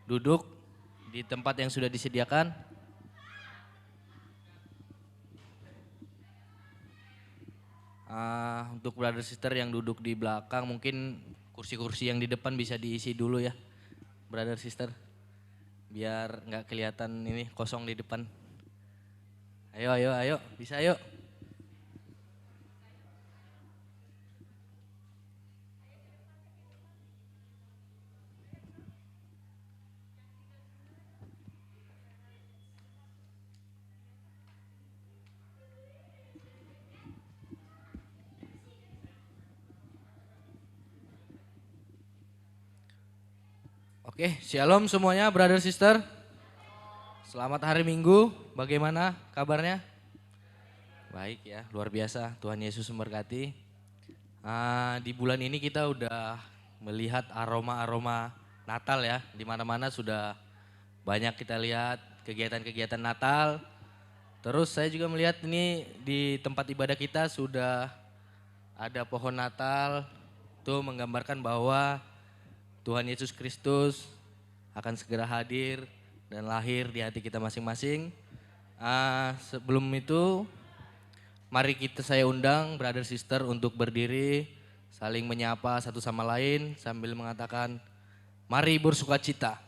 duduk di tempat yang sudah disediakan. Untuk brother sister yang duduk di belakang, mungkin kursi-kursi yang di depan bisa diisi dulu ya, brother sister, biar nggak kelihatan ini kosong di depan. Ayo, bisa ayo. Oke, shalom semuanya brother sister. Selamat hari Minggu, bagaimana kabarnya? Baik ya, luar biasa, Tuhan Yesus memberkati. Di bulan ini kita udah melihat aroma-aroma Natal ya, di mana-mana sudah banyak kita lihat kegiatan-kegiatan Natal. Terus saya juga melihat ini di tempat ibadah kita sudah ada pohon Natal, itu menggambarkan bahwa Tuhan Yesus Kristus akan segera hadir dan lahir di hati kita masing-masing. Sebelum itu, mari saya undang brother sister untuk berdiri, saling menyapa satu sama lain sambil mengatakan, mari bersukacita.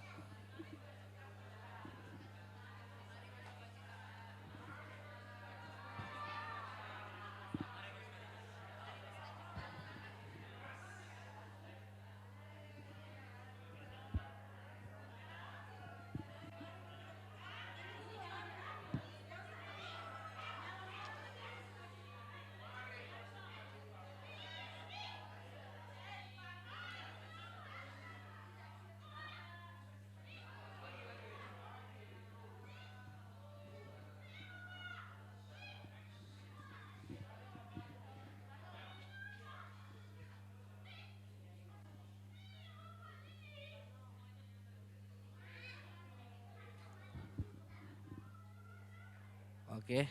Oke,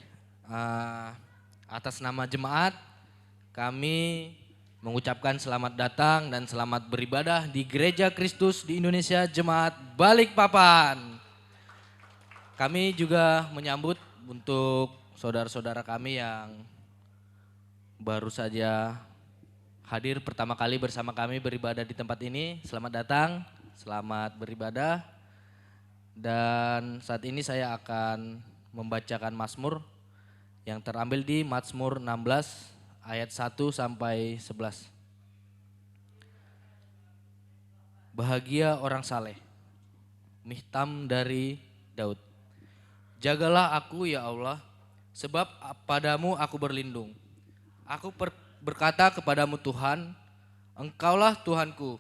atas nama jemaat kami mengucapkan selamat datang dan selamat beribadah di Gereja Kristus di Indonesia Jemaat Balikpapan. Kami juga menyambut untuk saudara-saudara kami yang baru saja hadir pertama kali bersama kami beribadah di tempat ini. Selamat datang, selamat beribadah. Dan saat ini saya akan membacakan Mazmur yang terambil di Mazmur 16 ayat 1 sampai 11. Bahagia orang saleh, Mihtam dari Daud. Jagalah aku ya Allah, sebab padamu aku berlindung. Aku berkata kepadamu Tuhan, Engkaulah Tuhanku,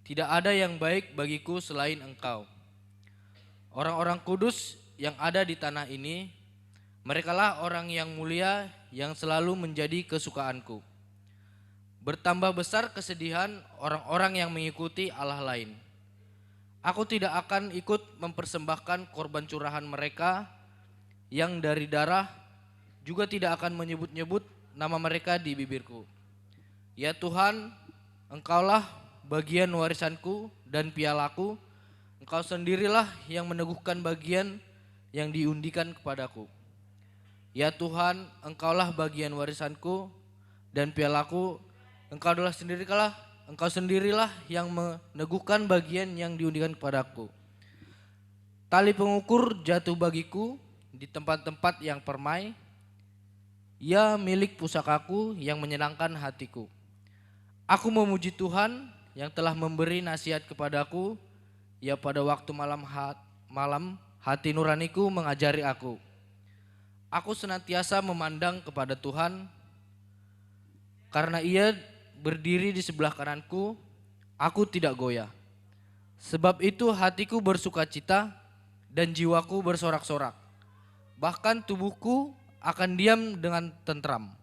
tidak ada yang baik bagiku selain Engkau. Orang-orang kudus yang ada di tanah ini, merekalah orang yang mulia yang selalu menjadi kesukaanku. Bertambah besar kesedihan orang-orang yang mengikuti Allah lain. Aku tidak akan ikut mempersembahkan korban curahan mereka yang dari darah, juga tidak akan menyebut-nyebut nama mereka di bibirku. Ya Tuhan, Engkaulah bagian warisanku dan pialaku. Engkau sendirilah yang meneguhkan bagian yang diundikan kepadaku. Ya Tuhan, Engkaulah bagian warisanku dan pialaku. Engkau sendirilah yang meneguhkan bagian yang diundikan kepadaku. Tali pengukur jatuh bagiku di tempat-tempat yang permai. Ya milik pusakaku yang menyenangkan hatiku. Aku memuji Tuhan yang telah memberi nasihat kepadaku. Ya pada waktu malam hati nuraniku mengajari aku. Aku senantiasa memandang kepada Tuhan, karena Ia berdiri di sebelah kananku, aku tidak goyah. Sebab itu hatiku bersukacita dan jiwaku bersorak-sorak. Bahkan tubuhku akan diam dengan tentram.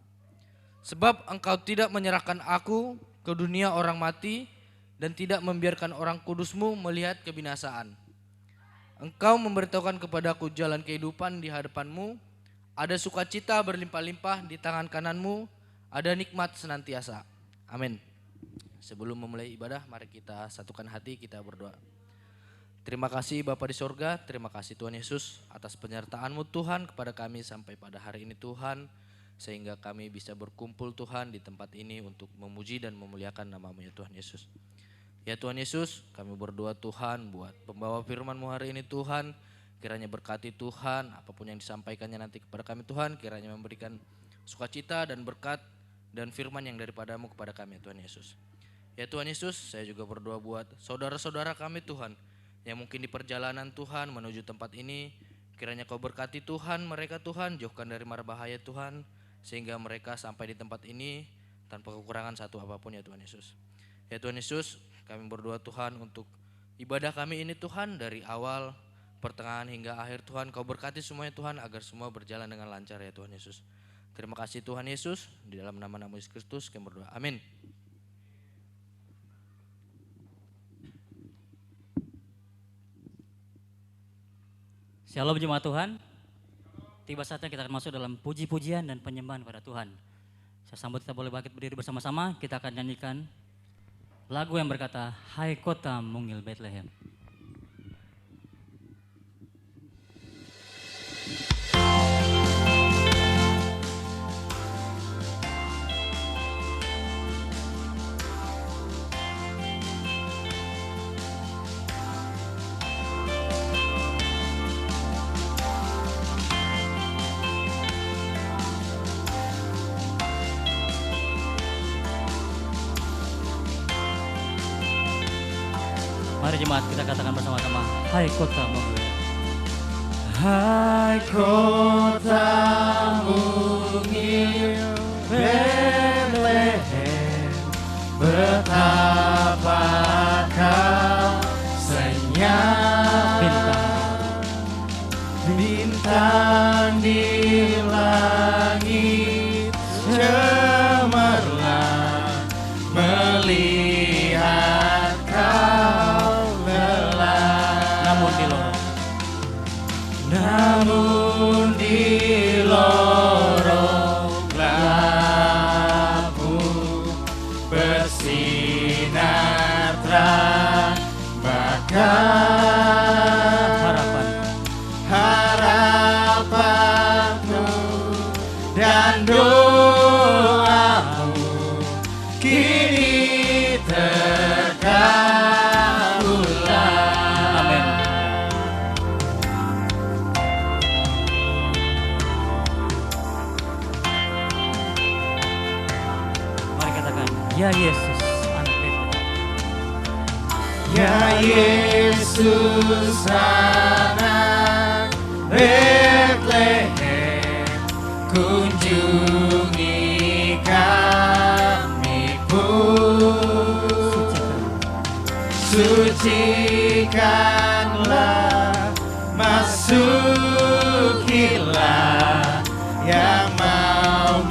Sebab Engkau tidak menyerahkan aku ke dunia orang mati dan tidak membiarkan orang kudus-Mu melihat kebinasaan. Engkau memberitahukan kepadaku jalan kehidupan di hadapan-Mu. Ada sukacita berlimpah-limpah di tangan kanan-Mu. Ada nikmat senantiasa. Amin. Sebelum memulai ibadah, mari kita satukan hati, kita berdoa. Terima kasih Bapa di sorga, terima kasih Tuhan Yesus atas penyertaan-Mu Tuhan kepada kami sampai pada hari ini Tuhan. Sehingga kami bisa berkumpul Tuhan di tempat ini untuk memuji dan memuliakan nama-Mu ya Tuhan Yesus. Ya Tuhan Yesus, kami berdoa Tuhan buat pembawa firman-Mu hari ini Tuhan. Kiranya berkati Tuhan, apapun yang disampaikannya nanti kepada kami Tuhan. Kiranya memberikan sukacita dan berkat dan firman yang daripada-Mu kepada kami Tuhan Yesus. Ya Tuhan Yesus, saya juga berdoa buat saudara-saudara kami Tuhan yang mungkin di perjalanan Tuhan menuju tempat ini, kiranya Kau berkati Tuhan mereka Tuhan, jauhkan dari mara bahaya Tuhan, sehingga mereka sampai di tempat ini tanpa kekurangan satu apapun ya Tuhan Yesus. Ya Tuhan Yesus, kami berdoa Tuhan untuk ibadah kami ini Tuhan, dari awal, pertengahan hingga akhir Tuhan, Kau berkati semuanya Tuhan, agar semua berjalan dengan lancar ya Tuhan Yesus. Terima kasih Tuhan Yesus, di dalam nama-Mu Yesus Kristus kami berdoa, amin. Shalom jemaat Tuhan. Tiba saatnya kita akan masuk dalam puji-pujian dan penyembahan pada Tuhan. Saya sambut kita boleh bangkit berdiri bersama-sama. Kita akan nyanyikan lagu yang berkata, Hai Kota Mungil Bethlehem. Mari jemaat kita katakan bersama-sama, Hai Kota Mungil. Hai Kota Mungil Bethlehem, betapa kau senyap, bintang di langit cemerlang melihat kau. Namun di lorong labu bersinar terang bakar harapanmu dan doamu kini terkabulkan. Amin. Ya Yesus, anak Bethlehem. Ya Yesus, anak Bethlehem, kunjungi kami pun. Sucikanlah, masukilah yang mau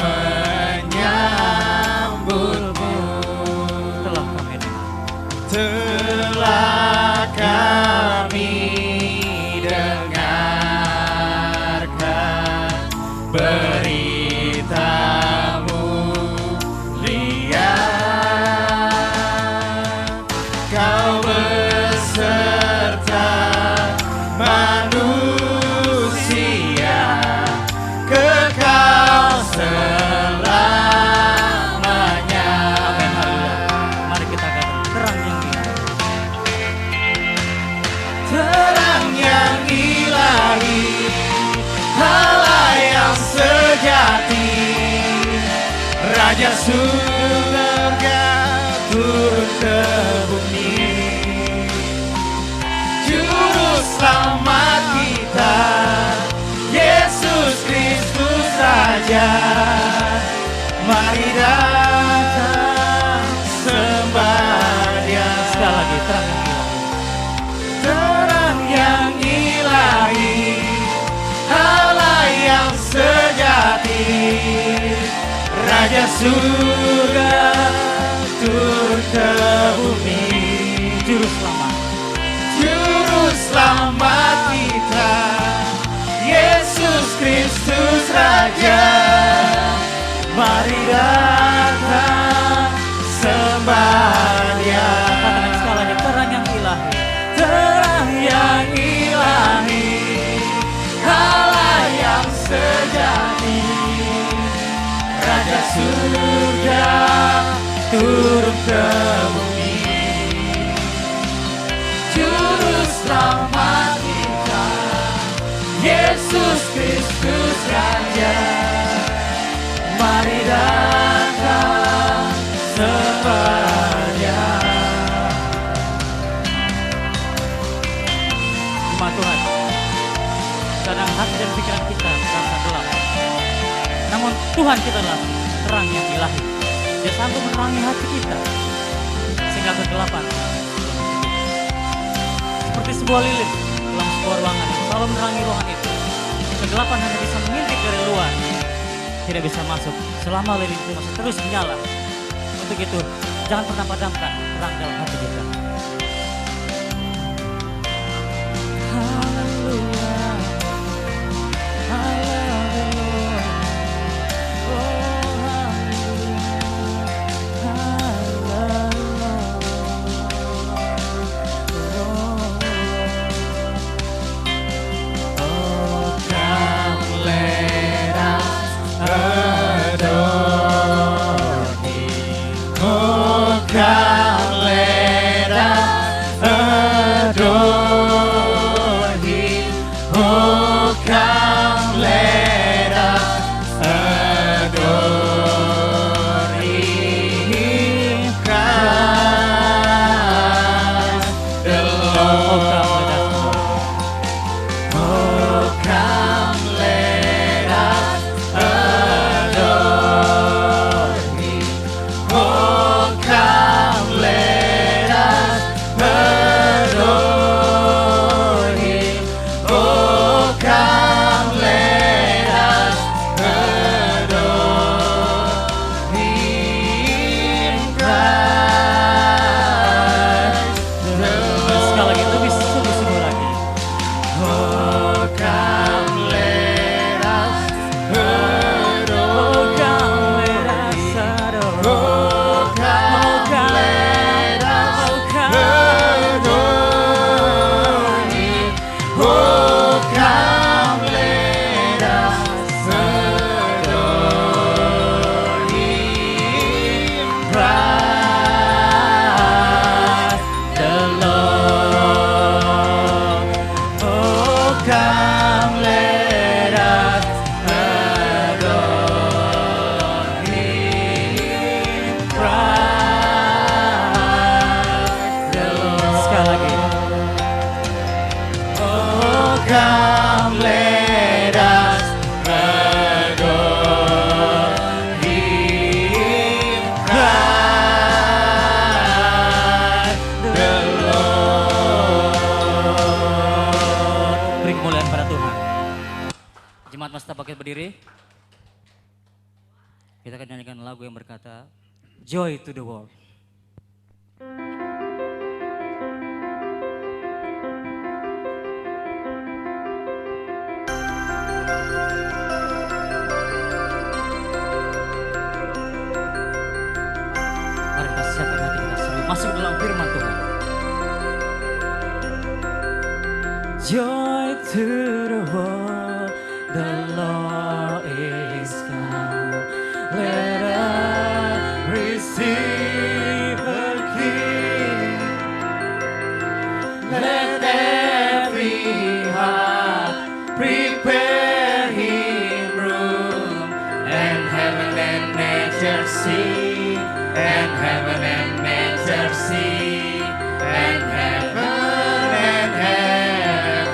telah kami dengarkan berita-Mu lihat, Kau beserta manusia kekal selamanya. Mari kita katakan terang yang ilahi, Allah yang sejati, Raja surga turun ke bumi, Juru selamat kita, Yesus Kristus Raja. Mari datang sembah Dia. sekali lagi Terang yang ilahi, Allah yang sejati, Raja surga turun ke bumi, Juru selamat kita, Yesus Kristus Raja. Mari datang sembah Dia. Katakan sekali lagi, terang yang ilahi, terang turun ke bumi. Juru selamat kita, Yesus Kristus Raja. Mari datang semuanya. Jemaat Tuhan, kadang hati dan pikiran kita terasa gelap. Namun Tuhan kita adalah terang yang ilahi. Dia sanggup menerangi hati kita sehingga kegelapan seperti sebuah lilin dalam sebuah ruangan yang selalu menerangi ruangan itu. Kegelapan hanya bisa mengintip dari luar, tidak bisa masuk selama lilin itu masih terus menyala. Untuk itu, jangan pernah padamkan terang dalam hati kita. Hallelujah, I love you, Lord. Oh, hallelujah, I love you, Lord. Oh, come let us adore Him. Oh, come let us adore Him. Oh, come let us adore Him. Christ the Lord. Oh, come let us adore Him. Oh, come let us adore Him. Oh, come let us adore Him. Christ the Sekali lagi, Lord. lebih sungguh-sungguh lagi. Oh, come let us adore. Oh, come let us adore. Oh, come let us adore Him. Oh, come let us adore Him. Christ the Lord. Oh, come let us adore Him. Christ the Lord. Sekali lagi. Oh, come let us adore Him. Christ the Lord. Beri kemuliaan pada Tuhan. Jemaat masih tetap bangkit berdiri. Kita akan nyanyikan lagu yang berkata Joy to the World. Mari kita siapkan hati kita sebelum masuk dalam firman Tuhan. Joy to the world, the Lord is come. Let us receive the King. Let every heart prepare Him room, and heaven and nature see, and heaven and nature see, and heaven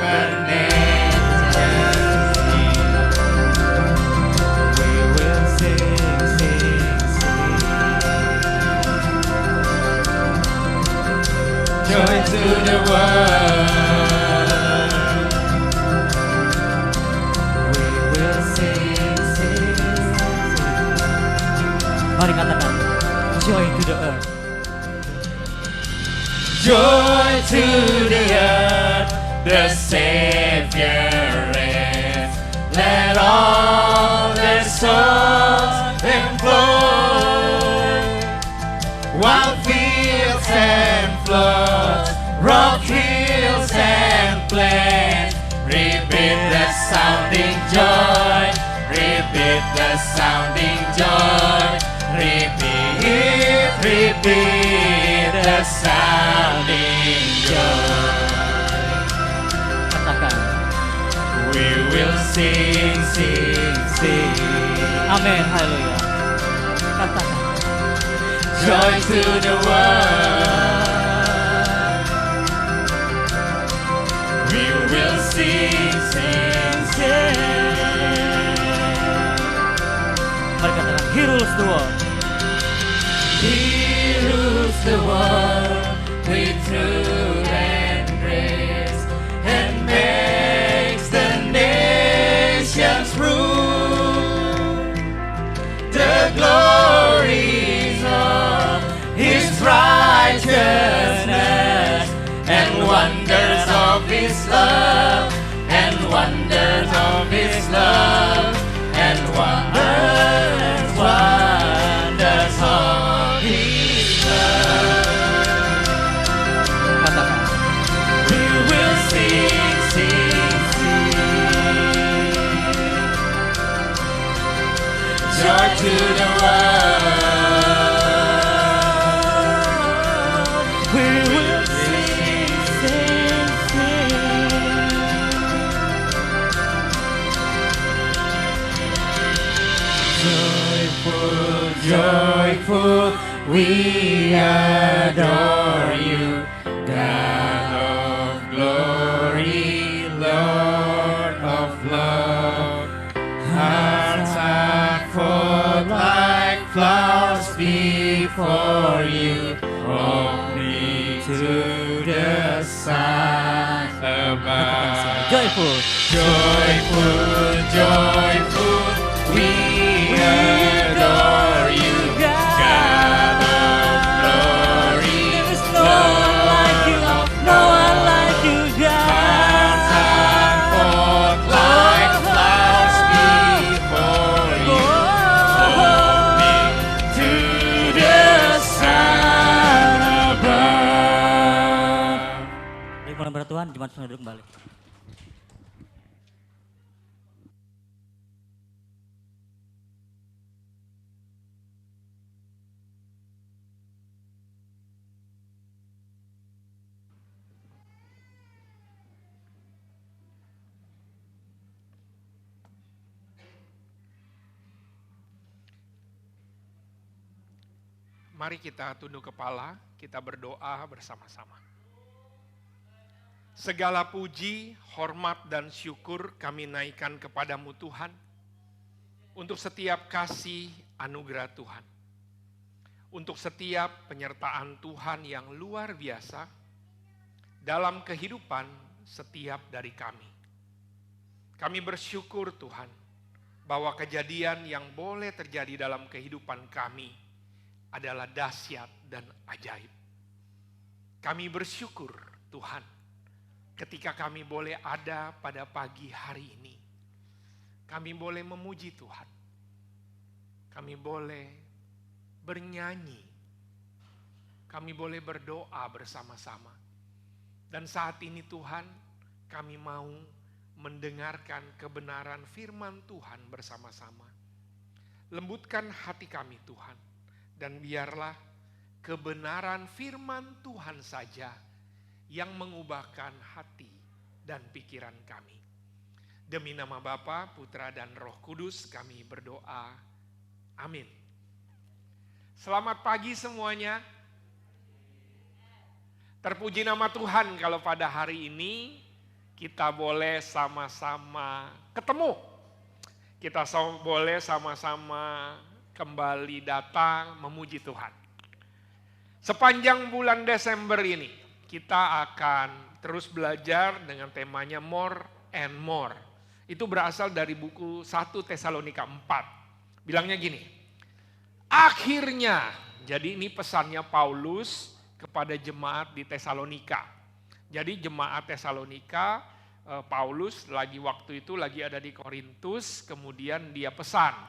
and nature see. We will sing, sing, sing. Joy to the world. We will sing, sing, sing. Mari katakan Joy to the earth. Joy to the earth, the Savior reigns. Let all their souls employ, while fields and floods, rock hills and plains, repeat the sounding joy, repeat the sounding joy, repeat repeat the sounding joy. Katakan. We will sing, sing, sing. Amin, haleluya. Katakan. Joy to the world. We will sing, sing, sing. Mari katakan, He rules the world. He rules the world with truth and grace, and makes the nations rule. The glories of His righteousness, and wonders of His love, and wonders of His love, and wonders, wonders of His love. Katakan. We will sing, sing, sing. Joy to the world. We will sing, sing, sing. Joyful, joyful, we adore you, God of glory, Lord of love. Hearts are full like flowers before you, only to the sun above. Joyful. Joyful, joyful, we adore you, God of glory. There is no one like you, no one like you, Hearts are God. forth like flowers before you, only to the sun above. Dari malam bertuhan, jemaat semua duduk kembali. Mari kita tunduk kepala, kita berdoa bersama-sama. Segala puji, hormat, dan syukur kami naikkan kepadamu Tuhan, untuk setiap kasih anugerah Tuhan, untuk setiap penyertaan Tuhan yang luar biasa dalam kehidupan setiap dari kami. Kami bersyukur Tuhan, bahwa kejadian yang boleh terjadi dalam kehidupan kami adalah dahsyat dan ajaib. Kami bersyukur Tuhan, ketika kami boleh ada pada pagi hari ini. Kami boleh memuji Tuhan. Kami boleh bernyanyi. Kami boleh berdoa bersama-sama. Dan saat ini Tuhan, kami mau mendengarkan kebenaran firman Tuhan bersama-sama. Lembutkan hati kami Tuhan. Dan biarlah kebenaran firman Tuhan saja yang mengubahkan hati dan pikiran kami. Demi nama Bapa, Putra, dan Roh Kudus kami berdoa. Amin. Selamat pagi semuanya. Terpuji nama Tuhan kalau pada hari ini kita boleh sama-sama ketemu. Kita boleh sama-sama kembali datang memuji Tuhan. Sepanjang bulan Desember ini kita akan terus belajar dengan temanya More and More. Itu berasal dari buku 1 Tesalonika 4. Bilangnya gini, akhirnya, jadi ini pesannya Paulus kepada jemaat di Tesalonika. Jadi jemaat Tesalonika, Paulus waktu itu lagi ada di Korintus, kemudian dia pesan.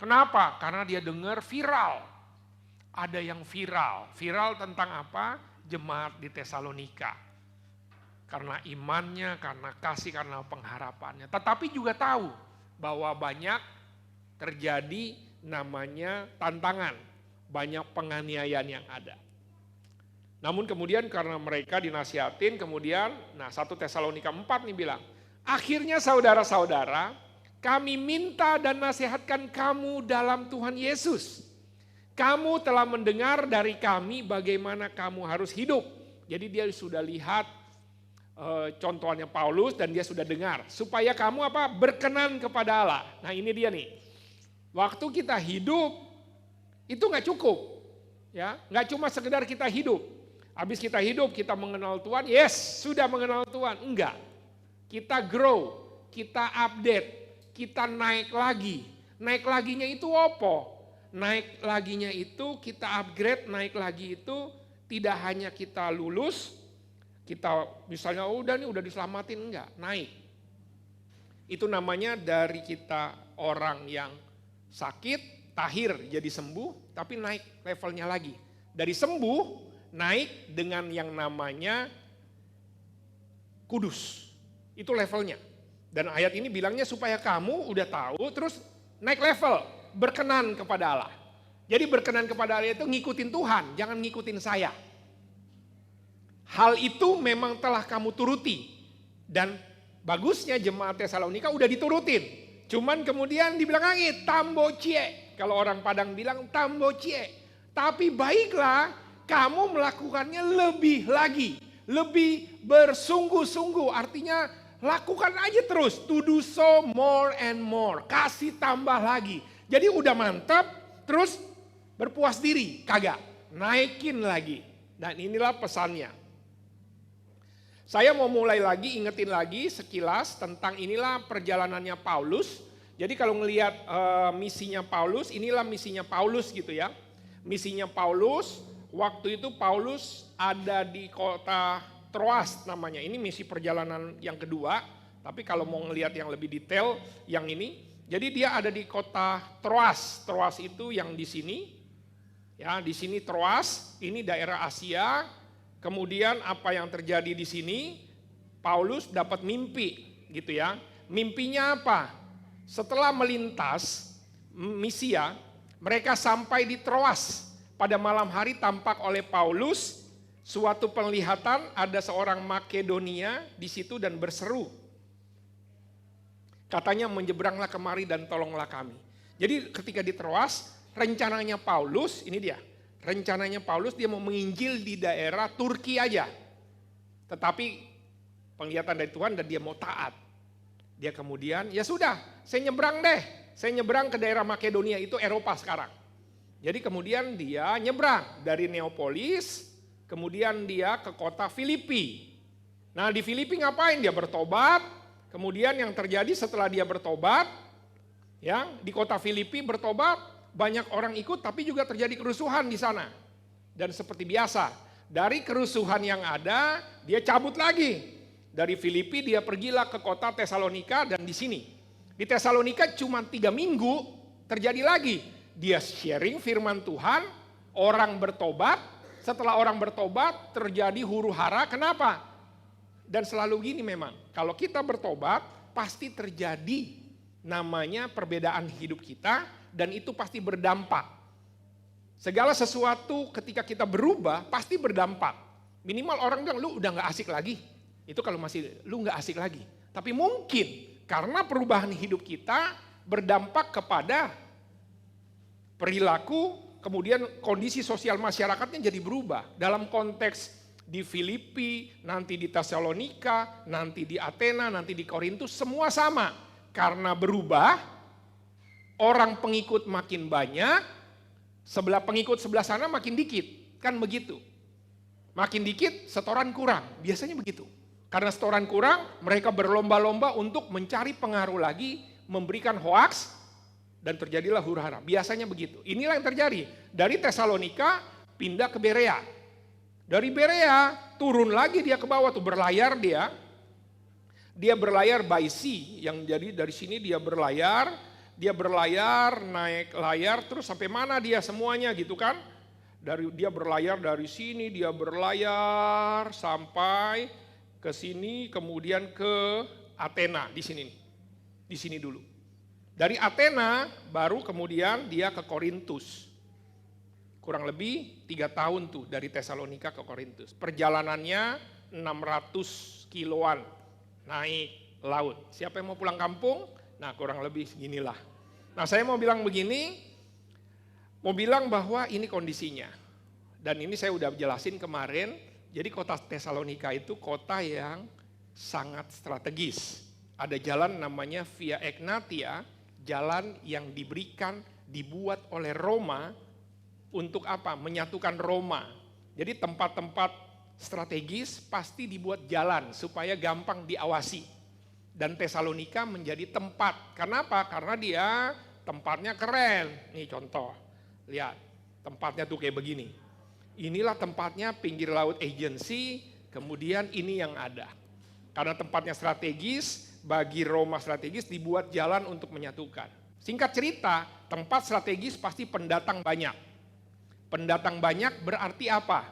Kenapa? Karena dia dengar viral. Ada yang viral. Viral tentang apa? Jemaat di Tesalonika. Karena imannya, karena kasih, karena pengharapannya. Tetapi juga tahu bahwa banyak terjadi namanya tantangan. banyak penganiayaan yang ada. Namun kemudian karena mereka dinasihatin, kemudian 1 Tesalonika 4 nih bilang, akhirnya saudara-saudara, kami minta dan nasihatkan kamu dalam Tuhan Yesus. Kamu telah mendengar dari kami bagaimana kamu harus hidup. Jadi dia sudah lihat contohnya Paulus dan dia sudah dengar. Supaya kamu berkenan kepada Allah. Nah ini dia nih, waktu kita hidup itu gak cukup. Ya, gak cuma sekedar kita hidup. Habis kita hidup, kita mengenal Tuhan, yes, sudah mengenal Tuhan. Enggak, kita grow, kita update, kita naik lagi. Naik laginya itu apa? Naik laginya itu kita upgrade, naik lagi itu tidak hanya kita lulus, kita misalnya udah diselamatin, enggak, naik. Itu namanya dari kita orang yang sakit, tahir jadi sembuh, tapi naik levelnya lagi. Dari sembuh, naik dengan yang namanya kudus. Itu levelnya. Dan ayat ini bilangnya supaya kamu udah tahu terus naik level, berkenan kepada Allah. Jadi berkenan kepada Allah itu ngikutin Tuhan, jangan ngikutin saya. Hal itu memang telah kamu turuti. Dan bagusnya jemaat Tesalonika udah diturutin. Cuman kemudian dibilang lagi tambo cie. Kalau orang Padang bilang tambo cie. Tapi baiklah kamu melakukannya lebih lagi, lebih bersungguh-sungguh, artinya lakukan aja terus, to do so more and more, kasih tambah lagi. Jadi udah mantap, terus berpuas diri, kagak, naikin lagi. Dan inilah pesannya. Saya mau mulai lagi, ingetin lagi sekilas tentang inilah perjalanannya Paulus. Jadi kalau ngelihat misinya Paulus, inilah misinya Paulus gitu ya. Misinya Paulus, waktu itu Paulus ada di kota Troas namanya. Ini misi perjalanan yang kedua. Tapi kalau mau ngelihat yang lebih detail yang ini. Jadi dia ada di kota Troas. Troas itu yang di sini. Ya, di sini Troas, ini daerah Asia. Kemudian apa yang terjadi di sini? Paulus dapat mimpi gitu ya. Mimpinya apa? Setelah melintas Misia, mereka sampai di Troas. Pada malam hari tampak oleh Paulus suatu penglihatan, ada seorang Makedonia di situ dan berseru. Katanya menyeberanglah kemari dan tolonglah kami. Jadi ketika di Troas, rencananya Paulus, ini dia. Rencananya Paulus dia mau menginjil di daerah Turki aja. Tetapi penglihatan dari Tuhan dan dia mau taat. Dia kemudian, ya sudah, saya nyebrang deh. Saya nyebrang ke daerah Makedonia, itu Eropa sekarang. Jadi kemudian dia nyebrang dari Neapolis, kemudian dia ke kota Filipi. Nah di Filipi ngapain? Dia bertobat. Kemudian yang terjadi setelah dia bertobat, ya di kota Filipi bertobat, banyak orang ikut tapi juga terjadi kerusuhan di sana. Dan seperti biasa, dari kerusuhan yang ada, dia cabut lagi. Dari Filipi dia pergilah ke kota Tesalonika dan di sini. Di Tesalonika cuma 3 minggu terjadi lagi. Dia sharing firman Tuhan, orang bertobat, setelah orang bertobat terjadi huru hara, kenapa? Dan selalu gini memang, kalau kita bertobat pasti terjadi namanya perbedaan hidup kita dan itu pasti berdampak. Segala sesuatu ketika kita berubah pasti berdampak. Minimal orang bilang lu udah gak asik lagi, itu kalau masih lu gak asik lagi. Tapi mungkin karena perubahan hidup kita berdampak kepada perilaku, kemudian kondisi sosial masyarakatnya jadi berubah. Dalam konteks di Filipi, nanti di Tesalonika, nanti di Athena, nanti di Korintus, semua sama. Karena berubah, orang pengikut makin banyak, pengikut sebelah sana makin dikit. Kan begitu. Makin dikit, setoran kurang. Biasanya begitu. Karena setoran kurang, mereka berlomba-lomba untuk mencari pengaruh lagi, memberikan hoaks, dan terjadilah huru hara. Biasanya begitu. Inilah yang terjadi. Dari Tesalonika pindah ke Berea. Dari Berea turun lagi dia ke bawah tuh berlayar dia. Dia berlayar by sea. Yang jadi dari sini dia berlayar naik layar terus sampai mana dia semuanya gitu kan. Dia berlayar dari sini, dia berlayar sampai ke sini kemudian ke Athena di sini. Di sini dulu. Dari Athena baru kemudian dia ke Korintus. Kurang lebih 3 tahun tuh dari Tesalonika ke Korintus. Perjalanannya 600 kiloan naik laut. Siapa yang mau pulang kampung? Nah kurang lebih seginilah. Nah saya mau bilang begini, mau bilang bahwa ini kondisinya. Dan ini saya udah jelasin kemarin, jadi kota Tesalonika itu kota yang sangat strategis. Ada jalan namanya Via Egnatia, jalan yang dibuat oleh Roma untuk apa? Menyatukan Roma. Jadi tempat-tempat strategis pasti dibuat jalan supaya gampang diawasi. Dan Tesalonika menjadi tempat. Kenapa? Karena dia tempatnya keren. Nih contoh, lihat tempatnya tuh kayak begini. Inilah tempatnya pinggir laut agency, kemudian ini yang ada. Karena tempatnya strategis, bagi Roma strategis dibuat jalan untuk menyatukan. Singkat cerita, tempat strategis pasti pendatang banyak. Pendatang banyak berarti apa?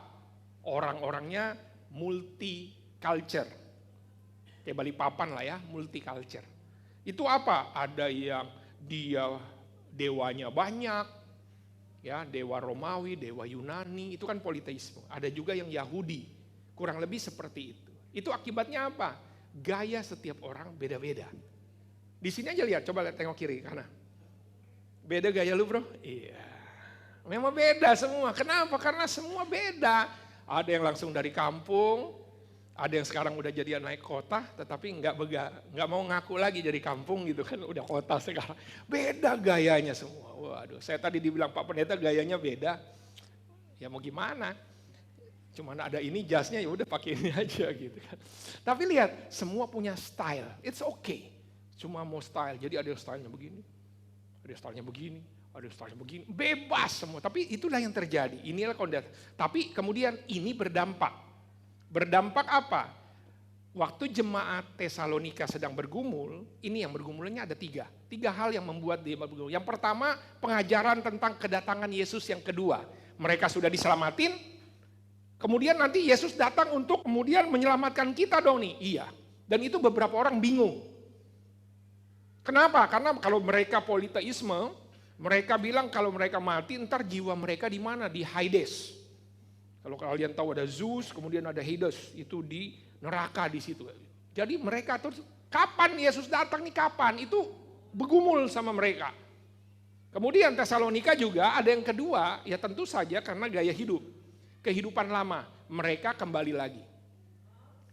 Orang-orangnya multi-culture. Kayak Balikpapan lah ya, multi-culture. Itu apa? Ada yang dia dewanya banyak, ya dewa Romawi, dewa Yunani, itu kan politeisme. Ada juga yang Yahudi, kurang lebih seperti itu. Itu akibatnya apa? Gaya setiap orang beda-beda. Di sini aja lihat, coba lihat tengok kiri kanan. Beda gaya lu bro? Iya. Memang beda semua. Kenapa? Karena semua beda. Ada yang langsung dari kampung, ada yang sekarang udah jadi naik kota, tetapi nggak mau ngaku lagi jadi kampung gitu kan, udah kota sekarang. Beda gayanya semua. Waduh, saya tadi dibilang Pak Pendeta gayanya beda. Ya mau gimana? Cuman ada ini jasnya ya udah pakai ini aja gitu kan. Tapi lihat, semua punya style. It's okay. Cuma mau style. Jadi ada yang stylenya begini, ada yang stylenya begini, ada yang stylenya begini. Bebas semua. Tapi itulah yang terjadi. Inilah kondisi. Tapi kemudian ini berdampak. Berdampak apa? Waktu jemaat Tesalonika sedang bergumul, ini yang bergumulnya ada tiga. 3 hal yang membuat dia bergumul. Yang pertama, pengajaran tentang kedatangan Yesus yang kedua. Mereka sudah diselamatin, kemudian nanti Yesus datang untuk kemudian menyelamatkan kita dong nih. Iya. Dan itu beberapa orang bingung. Kenapa? Karena kalau mereka politeisme, mereka bilang kalau mereka mati ntar jiwa mereka di mana? Di Hades. Kalau kalian tahu ada Zeus, kemudian ada Hades, itu di neraka di situ. Jadi mereka terus kapan Yesus datang nih kapan? Itu bergumul sama mereka. Kemudian Tesalonika juga ada yang kedua, ya tentu saja karena gaya hidup. Kehidupan lama, mereka kembali lagi.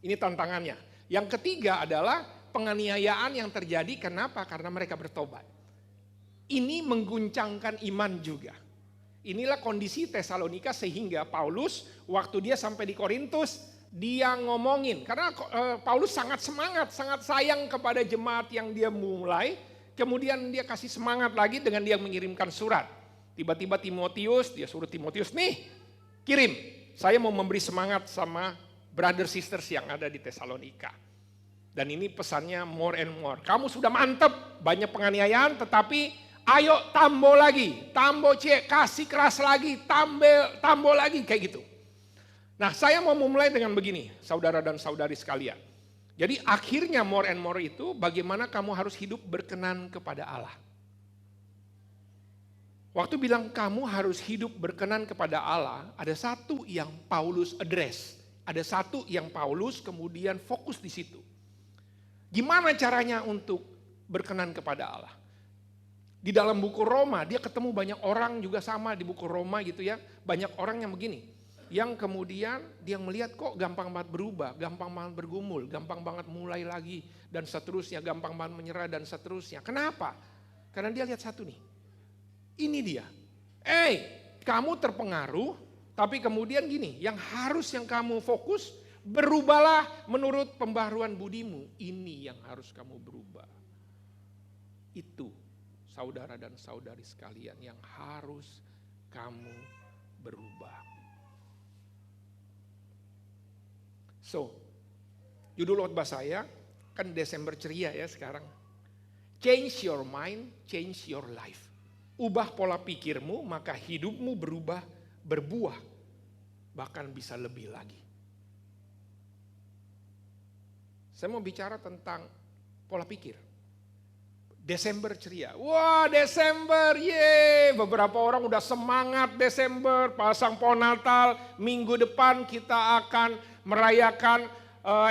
Ini tantangannya. Yang ketiga adalah penganiayaan yang terjadi, kenapa? Karena mereka bertobat. Ini mengguncangkan iman juga. Inilah kondisi Tesalonika sehingga Paulus waktu dia sampai di Korintus, dia ngomongin. Karena Paulus sangat semangat, sangat sayang kepada jemaat yang dia mulai. Kemudian dia kasih semangat lagi dengan dia mengirimkan surat. Tiba-tiba Timotius, dia suruh Timotius, nih kirim, saya mau memberi semangat sama brother sisters yang ada di Tesalonika. Dan ini pesannya more and more. Kamu sudah mantep, banyak penganiayaan, tetapi ayo tambah lagi, kasih keras lagi, tambah lagi, kayak gitu. Nah saya mau memulai dengan begini, saudara dan saudari sekalian. Jadi akhirnya more and more itu bagaimana kamu harus hidup berkenan kepada Allah. Waktu bilang kamu harus hidup berkenan kepada Allah, ada satu yang Paulus address. Ada satu yang Paulus kemudian fokus di situ. Gimana caranya untuk berkenan kepada Allah? Di dalam buku Roma, dia ketemu banyak orang juga sama di buku Roma gitu ya. Banyak orang yang begini. Yang kemudian dia melihat kok gampang banget berubah, gampang banget bergumul, gampang banget mulai lagi. Dan seterusnya, gampang banget menyerah dan seterusnya. Kenapa? Karena dia lihat satu nih. Ini dia. Kamu terpengaruh, tapi kemudian gini, yang kamu fokus, berubahlah menurut pembaharuan budimu. Ini yang harus kamu berubah. Itu saudara dan saudari sekalian yang harus kamu berubah. So, judul khotbah saya, kan Desember ceria ya sekarang. Change your mind, change your life. Ubah pola pikirmu, maka hidupmu berbuah, bahkan bisa lebih lagi. Saya mau bicara tentang pola pikir. Desember ceria. Wah, Desember, ye. Beberapa orang udah semangat Desember, pasang pohon Natal. Minggu depan kita akan merayakan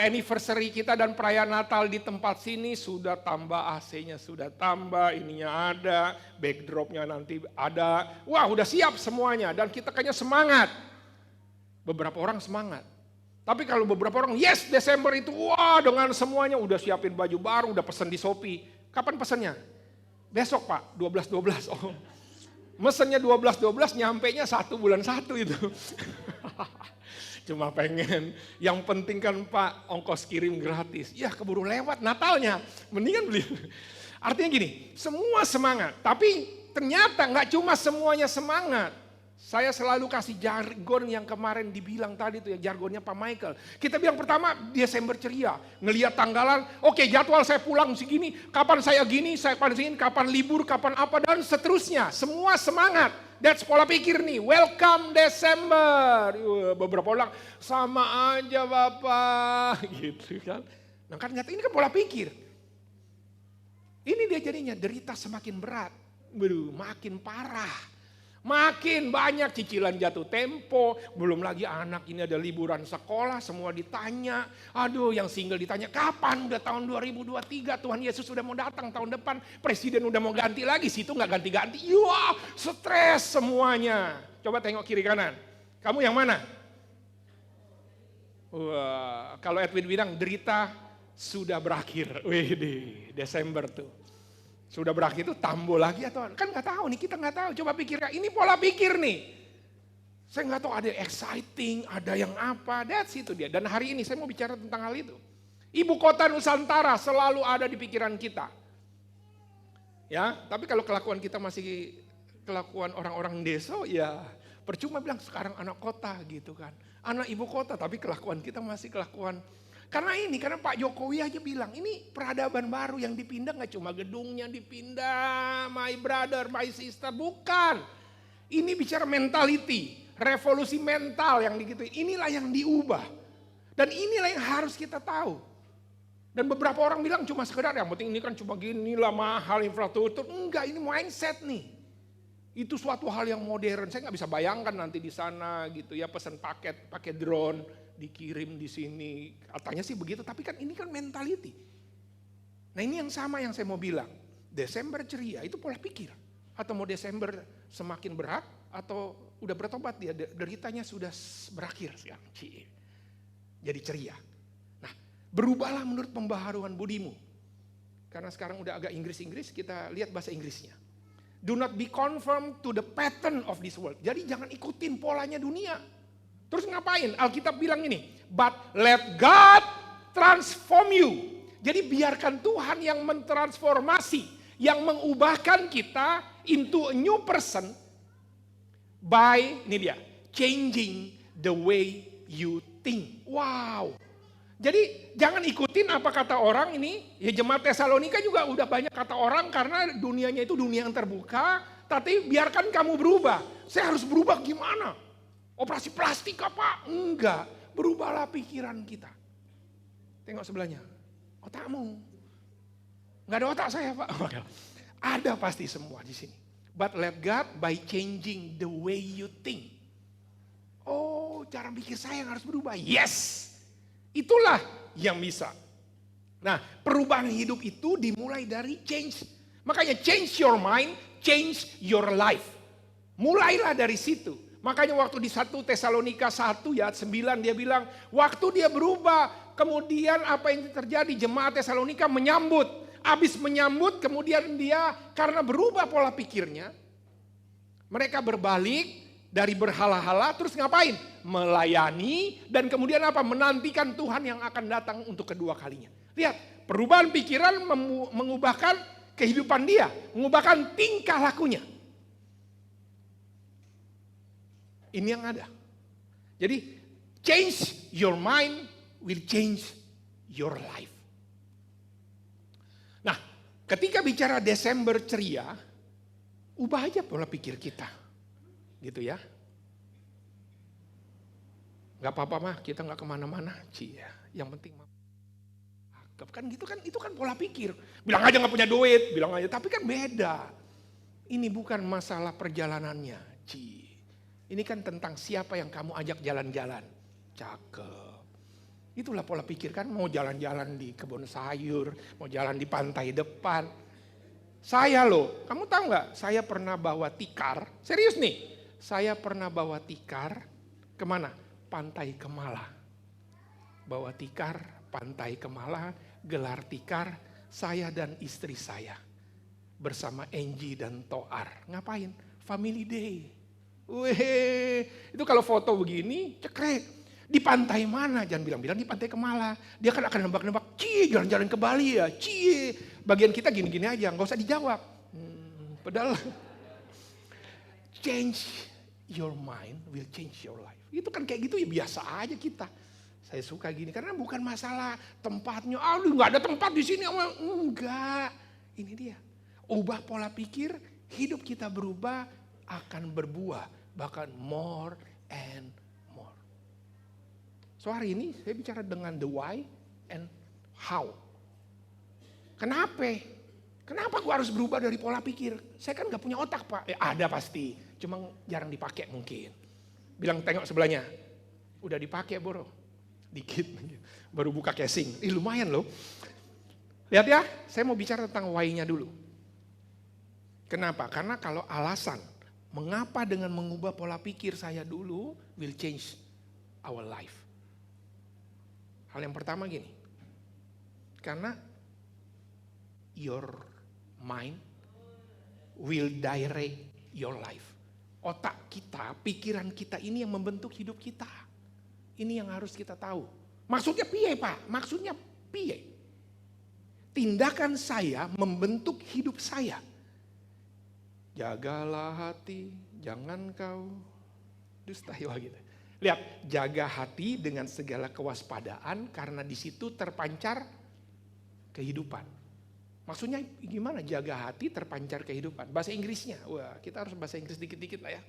anniversary kita dan perayaan Natal di tempat sini. Sudah tambah AC-nya, sudah tambah, ininya ada, backdropnya nanti ada. Wah, udah siap semuanya dan kita kayaknya semangat. Beberapa orang semangat. Tapi kalau beberapa orang, yes Desember itu, wah dengan semuanya udah siapin baju baru, udah pesen di Shopee. Kapan pesannya? Besok Pak, 12-12. Oh, mesennya 12-12, nyampenya 1 bulan 1 itu. Cuma pengen, yang penting kan Pak ongkos kirim gratis. Ya keburu lewat Natalnya, mendingan beli. Artinya gini, semua semangat. Tapi ternyata nggak cuma semuanya semangat. Saya selalu kasih jargon yang kemarin dibilang tadi tuh ya, jargonnya Pak Michael. Kita bilang pertama Desember ceria, ngelihat tanggalan, oke jadwal saya pulang segini, kapan saya gini, saya paling kapan libur, kapan apa dan seterusnya. Semua semangat. That's pola pikir nih, welcome Desember. Beberapa orang sama aja Bapak gitu kan. Nah kan ini kan pola pikir. Ini dia jadinya derita semakin berat, makin parah. Makin banyak cicilan jatuh tempo, belum lagi anak ini ada liburan sekolah, semua ditanya. Aduh yang single ditanya, kapan udah tahun 2023, Tuhan Yesus sudah mau datang tahun depan, presiden udah mau ganti lagi, situ gak ganti-ganti. Wah stres semuanya. Coba tengok kiri kanan, kamu yang mana? Wah, kalau Edwin bilang derita sudah berakhir, wih Desember tuh. Sudah berakhir itu tambah lagi atau kan nggak tahu nih, kita nggak tahu. Coba pikirkan, ini pola pikir nih. Saya nggak tahu ada exciting, ada yang apa, that's itu dia. Dan hari ini saya mau bicara tentang hal itu. Ibu kota Nusantara selalu ada di pikiran kita. Ya, tapi kalau kelakuan kita masih kelakuan orang-orang desa, ya percuma bilang sekarang anak kota gitu kan. Anak ibu kota, tapi kelakuan kita masih kelakuan. Karena Pak Jokowi aja bilang, ini peradaban baru yang dipindah gak cuma gedungnya dipindah, my brother, my sister, bukan. Ini bicara mentality, revolusi mental yang digituin, inilah yang diubah. Dan inilah yang harus kita tahu. Dan beberapa orang bilang cuma sekedar, yang penting ini kan cuma gini lah mahal infrastruktur. Enggak, ini mindset nih. Itu suatu hal yang modern, saya gak bisa bayangkan nanti di sana gitu ya, pesan paket, pakai drone. Dikirim di sini, katanya sih begitu, tapi kan ini kan mentality. Nah ini yang sama yang saya mau bilang, Desember ceria itu pola pikir. Atau mau Desember semakin berat, atau udah bertobat dia, deritanya sudah berakhir sekarang. Jadi ceria. Nah berubahlah menurut pembaharuan budimu. Karena sekarang udah agak Inggris-Inggris, kita lihat bahasa Inggrisnya. Do not be conformed to the pattern of this world. Jadi jangan ikutin polanya dunia. Terus ngapain? Alkitab bilang ini, but let God transform you. Jadi biarkan Tuhan yang mentransformasi, yang mengubahkan kita into a new person by, ini dia, changing the way you think. Wow. Jadi jangan ikutin apa kata orang ini, ya jemaat Tesalonika juga udah banyak kata orang karena dunianya itu dunia yang terbuka, tapi biarkan kamu berubah. Saya harus berubah gimana? Operasi plastik apa? Enggak. Berubahlah pikiran kita. Tengok sebelahnya. Otakmu. Enggak ada otak saya Pak. Ada pasti semua di sini. But let God by changing the way you think. Oh cara pikir saya yang harus berubah. Yes. Itulah yang bisa. Nah perubahan hidup itu dimulai dari change. Makanya change your mind, change your life. Mulailah dari situ. Makanya waktu di 1 Tesalonika 1 ya 9 dia bilang, waktu dia berubah, kemudian apa yang terjadi? Jemaat Tesalonika menyambut. Habis menyambut kemudian dia karena berubah pola pikirnya, mereka berbalik dari berhala-hala terus ngapain? Melayani dan kemudian apa? Menantikan Tuhan yang akan datang untuk kedua kalinya. Lihat, perubahan pikiran mengubahkan kehidupan dia, mengubahkan tingkah lakunya. Ini yang ada. Jadi change your mind will change your life. Nah, ketika bicara Desember ceria, ubah aja pola pikir kita. Gitu ya. Gak apa-apa mah, kita gak kemana-mana. Yang penting cakep kan gitu kan, itu kan pola pikir. Bilang aja nggak punya duit, bilang aja, tapi kan beda. Ini bukan masalah perjalanannya, ini kan tentang siapa yang kamu ajak jalan-jalan. Cakep. Itulah pola pikir kan, mau jalan-jalan di kebun sayur, mau jalan di pantai depan. Saya loh, kamu tahu nggak? Saya pernah bawa tikar, serius nih. Saya pernah bawa tikar kemana? Pantai Kemala. Bawa tikar, pantai Kemala, gelar tikar, saya dan istri saya. Bersama Angie dan Toar. Ngapain? Family day. Wih, itu kalau foto begini, cekrek. Di pantai mana? Jangan bilang-bilang di pantai Kemala. Dia kan akan nebak-nebak, jalan-jalan ke Bali ya, bagian kita gini-gini aja, nggak usah dijawab. Padahal change your mind will change your life. Itu kan kayak gitu ya biasa aja kita. Saya suka gini karena bukan masalah tempatnya. Aduh nggak ada tempat di sini. Enggak. Ini dia. Ubah pola pikir, hidup kita berubah, akan berbuah, bahkan more and more. So hari ini saya bicara dengan the why and how. Kenapa? Kenapa gue harus berubah dari pola pikir? Saya kan gak punya otak Pak. Ada pasti, cuma jarang dipakai mungkin. Bilang tengok sebelahnya, udah dipakai bro. Dikit, baru buka casing. Lumayan loh. Lihat ya, saya mau bicara tentang why-nya dulu. Kenapa? Karena kalau alasan, mengapa dengan mengubah pola pikir saya dulu will change our life. Hal yang pertama gini, karena your mind will direct your life. Otak kita, pikiran kita ini yang membentuk hidup kita. Ini yang harus kita tahu. Maksudnya piye Pak? Maksudnya piye? Tindakan saya membentuk hidup saya. Jagalah hati, jangan kau dusta gitu. Lihat, jaga hati dengan segala kewaspadaan karena di situ terpancar kehidupan. Maksudnya gimana jaga hati terpancar kehidupan? Bahasa Inggrisnya, wah kita harus bahasa Inggris dikit-dikit lah ya.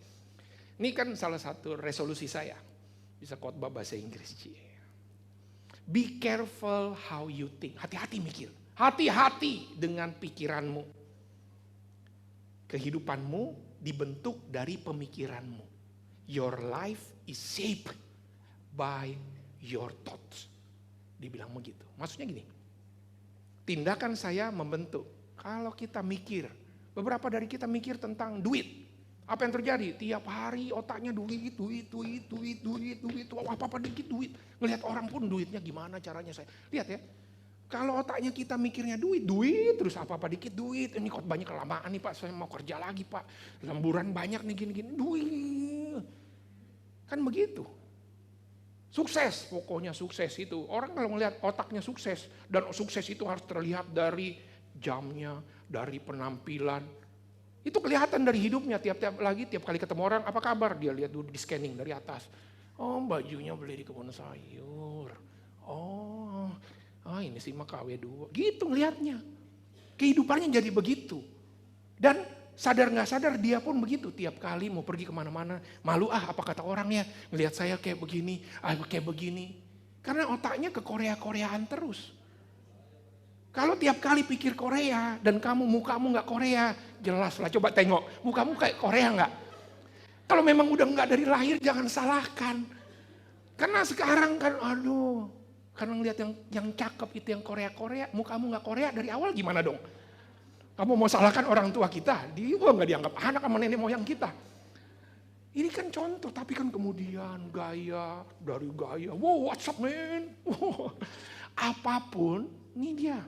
Ini kan salah satu resolusi saya, bisa khotbah bahasa Inggris. Be careful how you think, hati-hati mikir. Hati-hati dengan pikiranmu. Kehidupanmu dibentuk dari pemikiranmu. Your life is shaped by your thoughts. Dibilang begitu. Maksudnya gini. Tindakan saya membentuk. Kalau kita mikir. Beberapa dari kita mikir tentang duit. Apa yang terjadi? Tiap hari otaknya duit. Apa-apa dikit duit. Ngelihat orang pun duitnya gimana caranya saya. Lihat ya. Kalau otaknya kita mikirnya duit, terus apa-apa dikit duit. Ini kok banyak kelamaan nih Pak, saya mau kerja lagi Pak. Lemburan banyak nih gini-gini, duit. Kan begitu. Sukses, pokoknya sukses itu. Orang kalau melihat otaknya sukses, dan sukses itu harus terlihat dari jamnya, dari penampilan. Itu kelihatan dari hidupnya, tiap kali ketemu orang, apa kabar? Dia lihat dulu di scanning dari atas. Oh bajunya beli di kebun sayur. Ini sih mah KW2. Gitu ngelihatnya. Kehidupannya jadi begitu. Dan sadar gak sadar dia pun begitu. Tiap kali mau pergi kemana-mana. Malu apa kata orangnya. Ngelihat saya kayak begini. Kayak begini. Karena otaknya ke Korea-Koreaan terus. Kalau tiap kali pikir Korea. Dan mukamu gak Korea. Jelas lah coba tengok. Mukamu kayak Korea gak? Kalau memang udah gak dari lahir jangan salahkan. Karena sekarang kan karena ngeliat yang cakep itu yang Korea-Korea, mukamu gak Korea dari awal gimana dong? Kamu mau salahkan orang tua kita, dia gak dianggap anak sama nenek moyang kita. Ini kan contoh, tapi kan kemudian gaya, wow what's up man? Apapun, ini dia.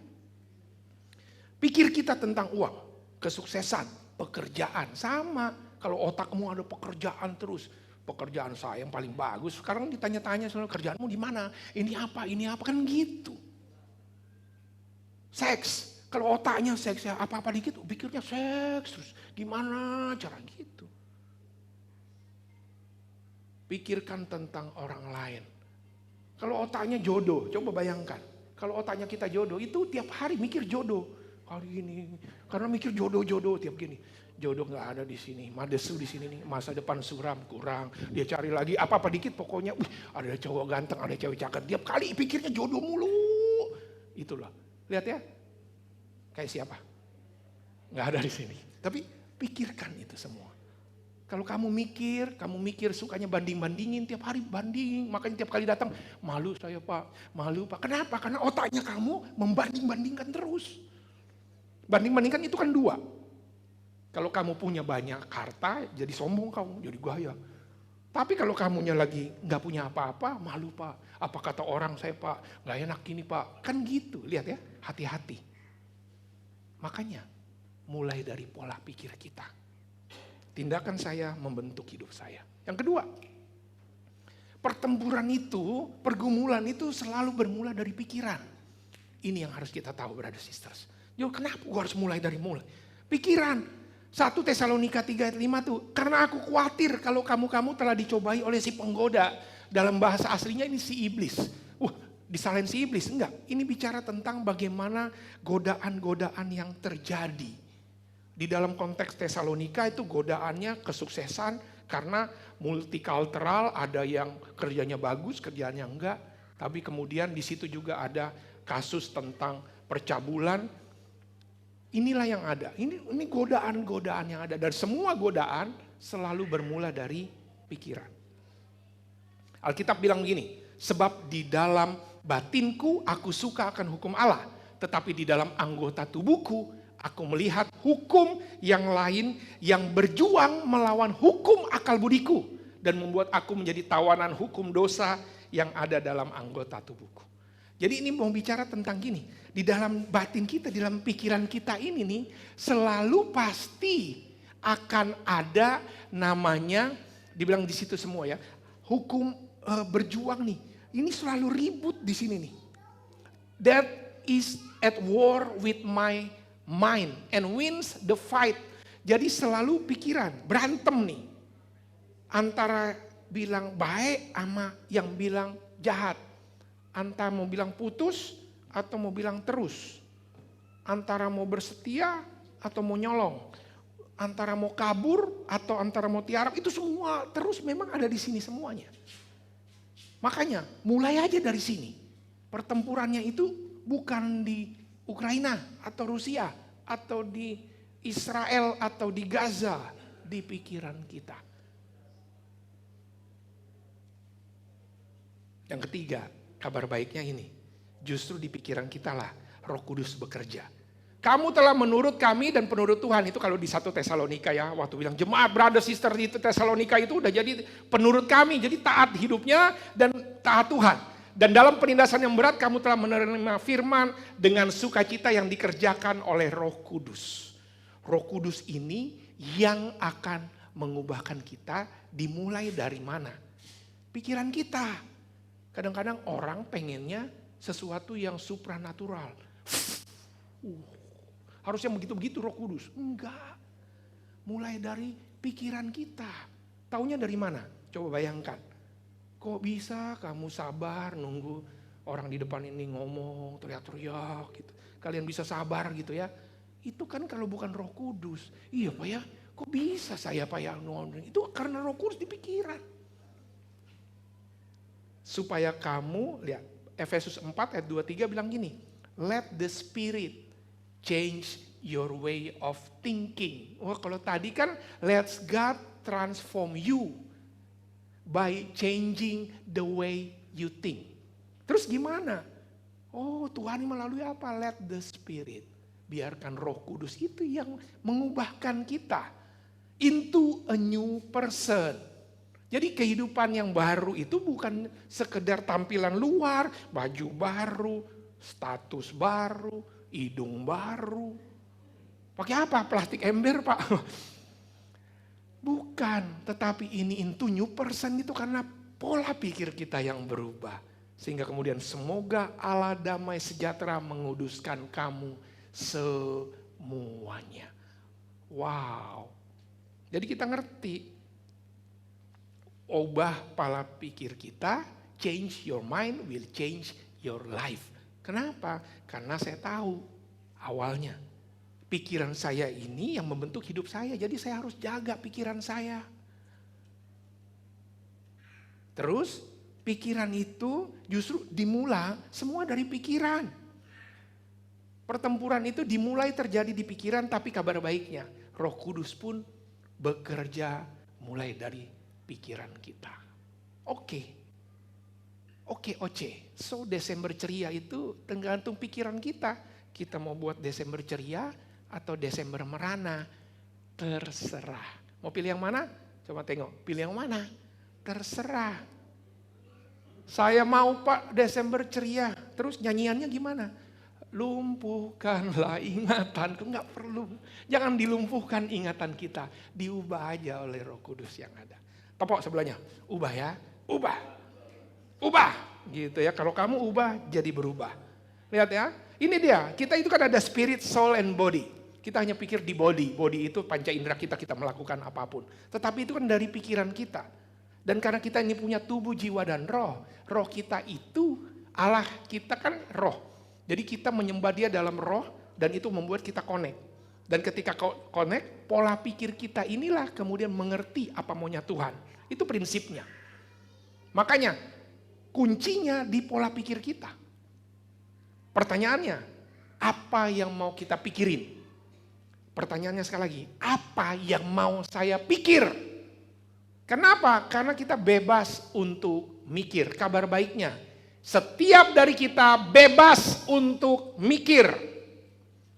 Pikir kita tentang uang, kesuksesan, pekerjaan, sama. Kalau otakmu ada pekerjaan terus, pekerjaan saya yang paling bagus. Sekarang ditanya-tanya soal kerjaanmu di mana? Ini apa kan gitu. Seks, kalau otaknya seks ya apa-apa dikit, pikirnya seks terus. Gimana cara gitu? Pikirkan tentang orang lain. Kalau otaknya jodoh, coba bayangkan. Kalau otaknya kita jodoh, itu tiap hari mikir jodoh. Hari ini, karena mikir jodoh tiap gini. Jodoh nggak ada di sini, madesu di sini nih, masa depan suram kurang. Dia cari lagi apa-apa dikit pokoknya, ada cowok ganteng, ada cewek cakep. Tiap kali pikirnya jodoh mulu. Itulah. Lihat ya. Kayak siapa? Nggak ada di sini. Tapi pikirkan itu semua. Kalau kamu mikir sukanya banding-bandingin, tiap hari banding. Makanya tiap kali datang, malu saya Pak, malu Pak. Kenapa? Karena otaknya kamu membanding-bandingkan terus. Banding-bandingkan itu kan dua. Kalau kamu punya banyak harta, jadi sombong kamu, jadi gaya. Tapi kalau kamunya lagi nggak punya apa-apa, malu Pak. Apa kata orang saya Pak, nggak enak gini Pak. Kan gitu, lihat ya, hati-hati. Makanya, mulai dari pola pikir kita. Tindakan saya membentuk hidup saya. Yang kedua, pertempuran itu, pergumulan itu selalu bermula dari pikiran. Ini yang harus kita tahu, brothers sisters. Yo, kenapa gua harus mulai dari mulai? Pikiran. 1 Tesalonika 3 ayat 5 tuh, karena aku khawatir kalau kamu telah dicobai oleh si penggoda. Dalam bahasa aslinya ini si iblis. Disalahin si iblis? Enggak. Ini bicara tentang bagaimana godaan-godaan yang terjadi. Di dalam konteks Tesalonika itu godaannya kesuksesan karena multikultural, ada yang kerjanya bagus, kerjanya enggak. Tapi kemudian di situ juga ada kasus tentang percabulan. Inilah yang ada. Ini godaan-godaan yang ada. Dan semua godaan selalu bermula dari pikiran. Alkitab bilang begini, sebab di dalam batinku aku suka akan hukum Allah, tetapi di dalam anggota tubuhku aku melihat hukum yang lain yang berjuang melawan hukum akal budiku dan membuat aku menjadi tawanan hukum dosa yang ada dalam anggota tubuhku. Jadi ini mau bicara tentang gini, di dalam batin kita, di dalam pikiran kita ini nih selalu pasti akan ada namanya, dibilang di situ semua ya, hukum berjuang nih. Ini selalu ribut di sini nih. That is at war with my mind and wins the fight. Jadi selalu pikiran, berantem nih. Antara bilang baik sama yang bilang jahat. Antara mau bilang putus atau mau bilang terus. Antara mau bersetia atau mau nyolong. Antara mau kabur atau antara mau tiarap. Itu semua terus memang ada di sini semuanya. Makanya mulai aja dari sini. Pertempurannya itu bukan di Ukraina atau Rusia atau di Israel atau di Gaza, di pikiran kita. Yang ketiga, kabar baiknya ini, justru di pikiran kita lah Roh Kudus bekerja. Kamu telah menurut kami dan penurut Tuhan, itu kalau di 1 Tesalonika ya, waktu bilang jemaat brother sister di Tesalonika itu udah jadi penurut kami, jadi taat hidupnya dan taat Tuhan. Dan dalam penindasan yang berat kamu telah menerima firman dengan sukacita yang dikerjakan oleh Roh Kudus. Roh Kudus ini yang akan mengubahkan kita dimulai dari mana? Pikiran kita. Kadang-kadang orang pengennya sesuatu yang supranatural. Harusnya begitu-begitu Roh Kudus. Enggak. Mulai dari pikiran kita. Taunya dari mana? Coba bayangkan. Kok bisa kamu sabar nunggu orang di depan ini ngomong, teriak-teriak gitu. Kalian bisa sabar gitu ya. Itu kan kalau bukan Roh Kudus. Iya Pak ya, kok bisa saya Pak ya ngomong. Itu karena Roh Kudus di pikiran. Supaya kamu, lihat Efesus 4 ayat 23 bilang gini. Let the Spirit change your way of thinking. Wah kalau tadi kan let God transform you by changing the way you think. Terus gimana? Oh Tuhan melalui apa? Let the Spirit. Biarkan Roh Kudus itu yang mengubahkan kita into a new person. Jadi kehidupan yang baru itu bukan sekedar tampilan luar, baju baru, status baru, hidung baru. Pakai apa? Plastik ember Pak? Bukan, tetapi ini into new person itu karena pola pikir kita yang berubah. Sehingga kemudian semoga Allah damai sejahtera menguduskan kamu semuanya. Wow. Jadi kita ngerti. Ubah pola pikir kita, change your mind will change your life. Kenapa? Karena saya tahu awalnya. Pikiran saya ini yang membentuk hidup saya. Jadi saya harus jaga pikiran saya. Terus pikiran itu justru dimulai semua dari pikiran. Pertempuran itu dimulai terjadi di pikiran, tapi kabar baiknya Roh Kudus pun bekerja mulai dari pikiran kita. Oke, Oce. So Desember ceria itu tergantung pikiran kita. Kita mau buat Desember ceria atau Desember merana, terserah. Mau pilih yang mana? Coba tengok, pilih yang mana? Terserah. Saya mau Pak Desember ceria. Terus nyanyiannya gimana? Lumpuhkanlah ingatanku, nggak perlu. Jangan dilumpuhkan ingatan kita, diubah aja oleh Roh Kudus yang ada. Tepok sebelahnya, ubah ya, ubah, gitu ya. Kalau kamu ubah, jadi berubah. Lihat ya, ini dia. Kita itu kan ada spirit, soul, and body. Kita hanya pikir di body itu panca indera kita melakukan apapun. Tetapi itu kan dari pikiran kita. Dan karena kita ini punya tubuh, jiwa, dan roh kita itu Allah kita kan roh. Jadi kita menyembah Dia dalam roh dan itu membuat kita connect. Dan ketika connect, pola pikir kita inilah kemudian mengerti apa maunya Tuhan. Itu prinsipnya. Makanya kuncinya di pola pikir kita. Pertanyaannya, apa yang mau kita pikirin? Pertanyaannya sekali lagi, apa yang mau saya pikir? Kenapa? Karena kita bebas untuk mikir. Kabar baiknya, setiap dari kita bebas untuk mikir.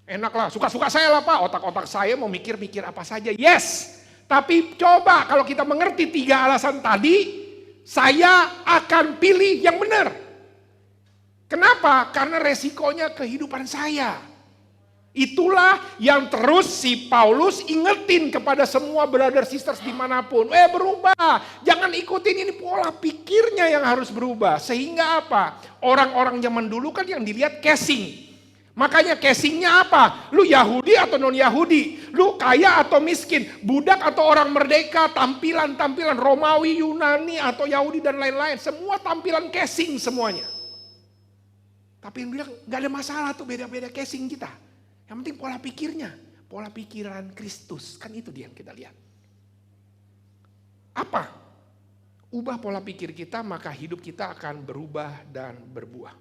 Enaklah, suka-suka saya lah Pak, otak-otak saya mau mikir-mikir apa saja. Yes, tapi coba kalau kita mengerti 3 alasan tadi, saya akan pilih yang benar. Kenapa? Karena resikonya kehidupan saya. Itulah yang terus si Paulus ingetin kepada semua brother sisters dimanapun. Berubah, jangan ikutin ini pola pikirnya yang harus berubah. Sehingga apa? Orang-orang zaman dulu kan yang dilihat casing. Makanya casingnya apa? Lu Yahudi atau non Yahudi? Lu kaya atau miskin? Budak atau orang merdeka? Tampilan-tampilan Romawi, Yunani atau Yahudi dan lain-lain. Semua tampilan casing semuanya. Tapi yang bilang gak ada masalah tuh beda-beda casing kita. Yang penting pola pikirnya, pola pikiran Kristus. Kan itu dia yang kita lihat. Apa? Ubah pola pikir kita, maka hidup kita akan berubah dan berbuah.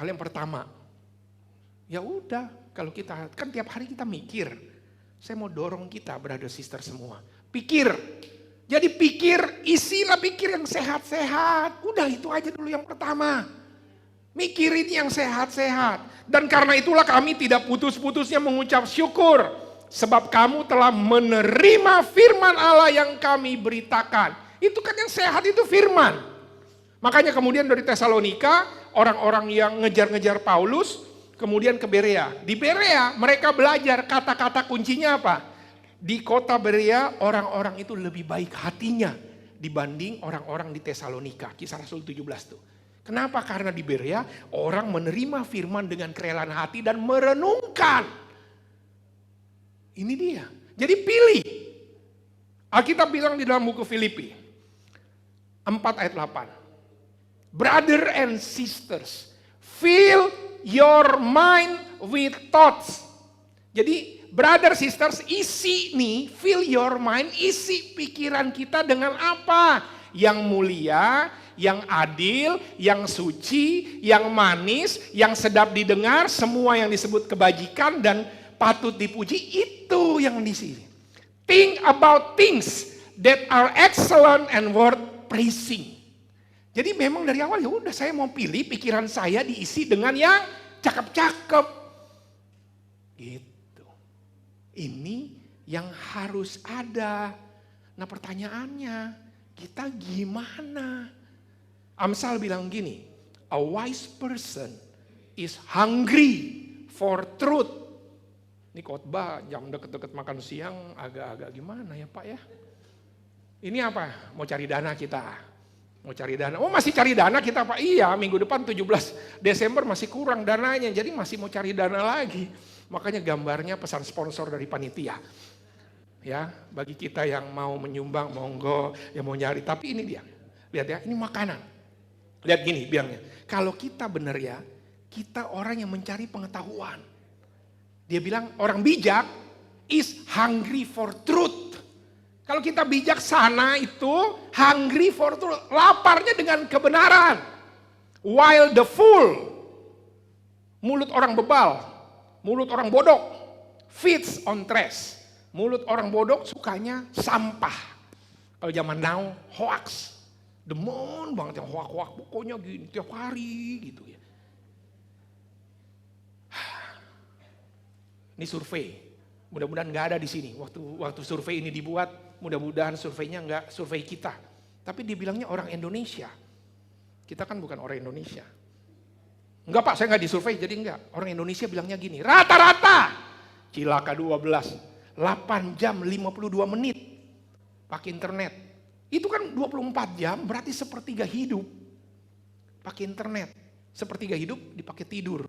Hal yang pertama, ya udah, kalau kita, kan tiap hari kita mikir. Saya mau dorong kita, brother sister semua. Pikir. Jadi pikir, isilah pikir yang sehat-sehat. Udah itu aja dulu yang pertama. Mikirin yang sehat-sehat. Dan karena itulah kami tidak putus-putusnya mengucap syukur. Sebab kamu telah menerima firman Allah yang kami beritakan. Itu kan yang sehat itu firman. Makanya kemudian dari Tesalonika, orang-orang yang ngejar-ngejar Paulus, kemudian ke Berea. Di Berea mereka belajar kata-kata kuncinya apa? Di kota Berea orang-orang itu lebih baik hatinya dibanding orang-orang di Tesalonika. Kisah Rasul 17 tuh. Kenapa? Karena di Berea orang menerima firman dengan kerelaan hati dan merenungkan. Ini dia. Jadi pilih. Alkitab bilang di dalam buku Filipi 4 ayat 8. Brother and sisters, fill your mind with thoughts. Jadi brother sisters isi nih, fill your mind, isi pikiran kita dengan apa? Yang mulia, yang adil, yang suci, yang manis, yang sedap didengar, semua yang disebut kebajikan dan patut dipuji, itu yang di sini. Think about things that are excellent and worth praising. Jadi memang dari awal ya udah saya mau pilih pikiran saya diisi dengan yang cakep-cakep. Gitu. Ini yang harus ada. Nah pertanyaannya, kita gimana? Amsal bilang gini, a wise person is hungry for truth. Ini khotbah jam deket-deket makan siang agak-agak gimana ya Pak ya? Ini apa? Mau cari dana kita. Mau cari dana. Oh masih cari dana kita Pak? Iya, minggu depan 17 Desember masih kurang dananya. Jadi masih mau cari dana lagi. Makanya gambarnya pesan sponsor dari panitia. Ya, bagi kita yang mau menyumbang, monggo, yang mau nyari. Tapi ini dia. Lihat ya, ini makanan. Lihat gini bilangnya. Kalau kita benar ya, kita orang yang mencari pengetahuan. Dia bilang orang bijak is hungry for truth. Kalau kita bijaksana itu hungry for truth. Laparnya dengan kebenaran. While the fool, mulut orang bebal, mulut orang bodoh, feeds on trash. Mulut orang bodoh sukanya sampah. Kalau zaman now, hoax. Demen banget yang hoax-hoax, pokoknya gini tiap hari gitu ya. Ini survei, mudah-mudahan nggak ada di sini. Waktu survei ini dibuat, mudah-mudahan surveinya nggak survei kita. Tapi dibilangnya orang Indonesia. Kita kan bukan orang Indonesia. Enggak Pak, saya nggak disurvei, jadi enggak. Orang Indonesia bilangnya gini, rata-rata cilaka 12, 8 jam 52 menit pakai internet. Itu kan 24 jam, berarti sepertiga hidup pakai internet. Sepertiga hidup dipakai tidur.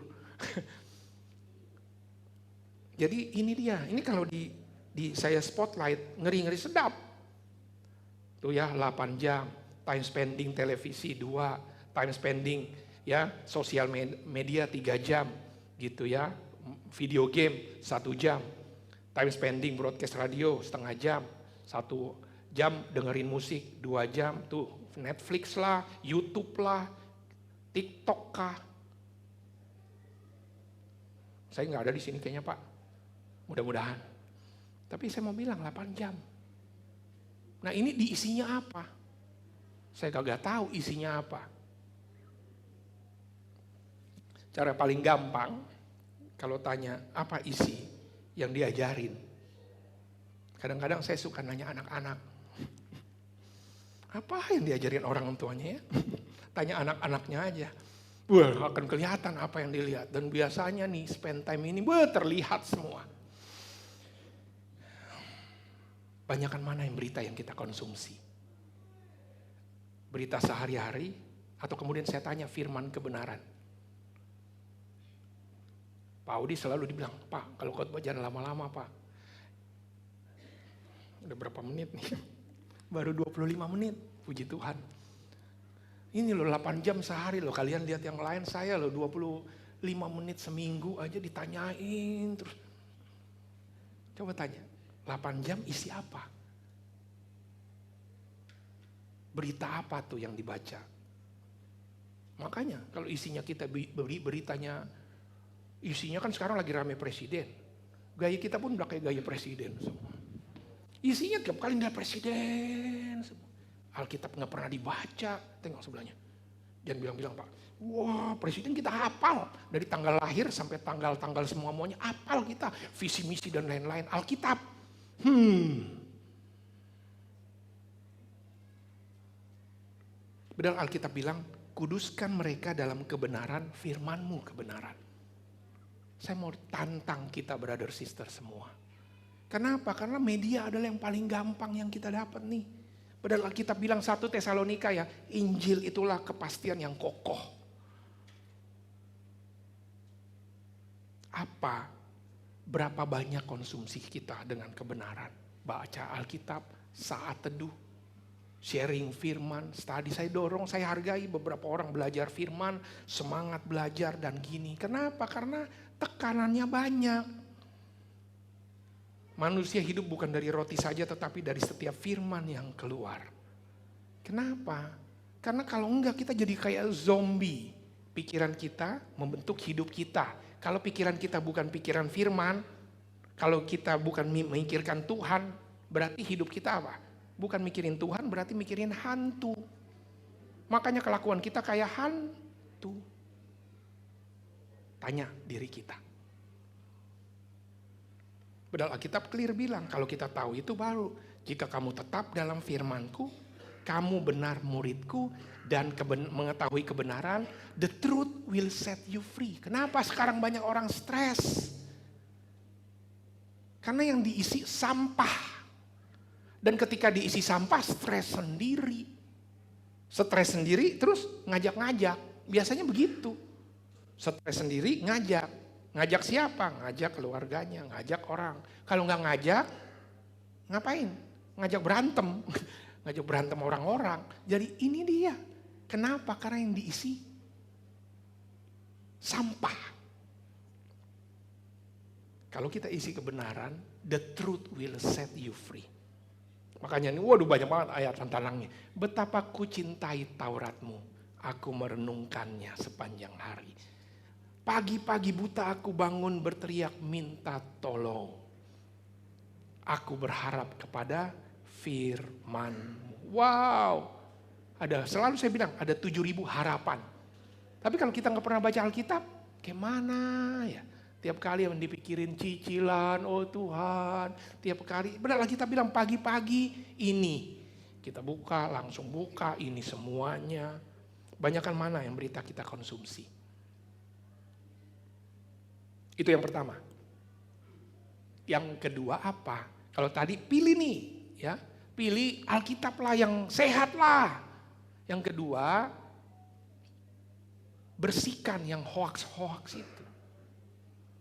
Jadi ini dia, ini kalau di saya spotlight, ngeri-ngeri sedap. Tuh ya 8 jam, time spending televisi 2, time spending ya sosial media 3 jam gitu ya, video game 1 jam, time spending broadcast radio setengah jam, 1 jam dengerin musik 2 jam, tuh Netflix lah, YouTube lah, TikTok kah. Saya nggak ada di sini kayaknya Pak. Mudah-mudahan. Tapi saya mau bilang 8 jam. Nah ini diisinya apa? Saya kagak tahu isinya apa. Cara paling gampang, kalau tanya apa isi yang diajarin. Kadang-kadang saya suka nanya anak-anak. Apa yang diajarin orang tuanya ya? Tanya anak-anaknya aja. Wah akan kelihatan apa yang dilihat. Dan biasanya nih spend time ini terlihat semua. Banyakan mana yang berita yang kita konsumsi? Berita sehari-hari, atau kemudian saya tanya firman kebenaran. Pak Audi selalu dibilang, Pak kalau khotbah jangan lama-lama Pak. Udah berapa menit nih? Baru 25 menit, puji Tuhan. Ini loh 8 jam sehari loh, kalian lihat yang lain, saya loh 25 menit seminggu aja ditanyain terus. Coba tanya. 8 jam isi apa? Berita apa tuh yang dibaca? Makanya kalau isinya kita beri beritanya, isinya kan sekarang lagi rame presiden. Gaya kita pun udah kayak gaya presiden semua. Isinya tiap kali lihat presiden semua. Alkitab nggak pernah dibaca, tengok sebelahnya. Jangan bilang-bilang Pak, wah presiden kita hafal. Dari tanggal lahir sampai tanggal-tanggal semua-muanya hafal kita. Visi misi dan lain-lain, Alkitab. Padahal Alkitab bilang, kuduskan mereka dalam kebenaran, firman-Mu kebenaran. Saya mau tantang kita brother sister semua. Kenapa? Karena media adalah yang paling gampang yang kita dapat nih. Padahal Alkitab bilang 1 Tesalonika ya, Injil itulah kepastian yang kokoh. Berapa banyak konsumsi kita dengan kebenaran? Baca Alkitab, saat teduh, sharing firman, study. Saya dorong, saya hargai beberapa orang belajar firman, semangat belajar dan gini. Kenapa? Karena tekanannya banyak. Manusia hidup bukan dari roti saja tetapi dari setiap firman yang keluar. Kenapa? Karena kalau enggak kita jadi kayak zombie. Pikiran kita membentuk hidup kita. Kalau pikiran kita bukan pikiran firman, kalau kita bukan memikirkan Tuhan, berarti hidup kita apa? Bukan mikirin Tuhan, berarti mikirin hantu. Makanya kelakuan kita kayak hantu. Tanya diri kita. Padahal Alkitab clear bilang, kalau kita tahu itu baru. Jika kamu tetap dalam firman-Ku, kamu benar murid-Ku, dan mengetahui kebenaran, the truth will set you free. Kenapa sekarang banyak orang stres? Karena yang diisi sampah. Dan ketika diisi sampah, stres sendiri. Stres sendiri terus ngajak-ngajak. Biasanya begitu. Stres sendiri ngajak. Ngajak siapa? Ngajak keluarganya, ngajak orang. Kalau nggak ngajak, ngapain? Ngajak berantem. Ngajak berantem orang-orang. Jadi ini dia. Kenapa? Karena yang diisi sampah. Kalau kita isi kebenaran, the truth will set you free. Makanya ini, waduh banyak banget ayat tentangnya. Betapa ku cintai Tauratmu. Aku merenungkannya sepanjang hari. Pagi-pagi buta aku bangun berteriak minta tolong. Aku berharap kepada firman-Mu. Wow. Selalu saya bilang ada 7.000 harapan. Tapi kalau kita nggak pernah baca Alkitab, gimana ya? Tiap kali yang dipikirin cicilan, oh Tuhan. Tiap kali, benar kita bilang pagi-pagi ini. Kita buka, langsung buka, ini semuanya. Banyakan mana yang berita kita konsumsi. Itu yang pertama. Yang kedua apa? Kalau tadi pilih nih, ya, pilih Alkitab lah yang sehat lah. Yang kedua, bersihkan yang hoaks-hoaks itu.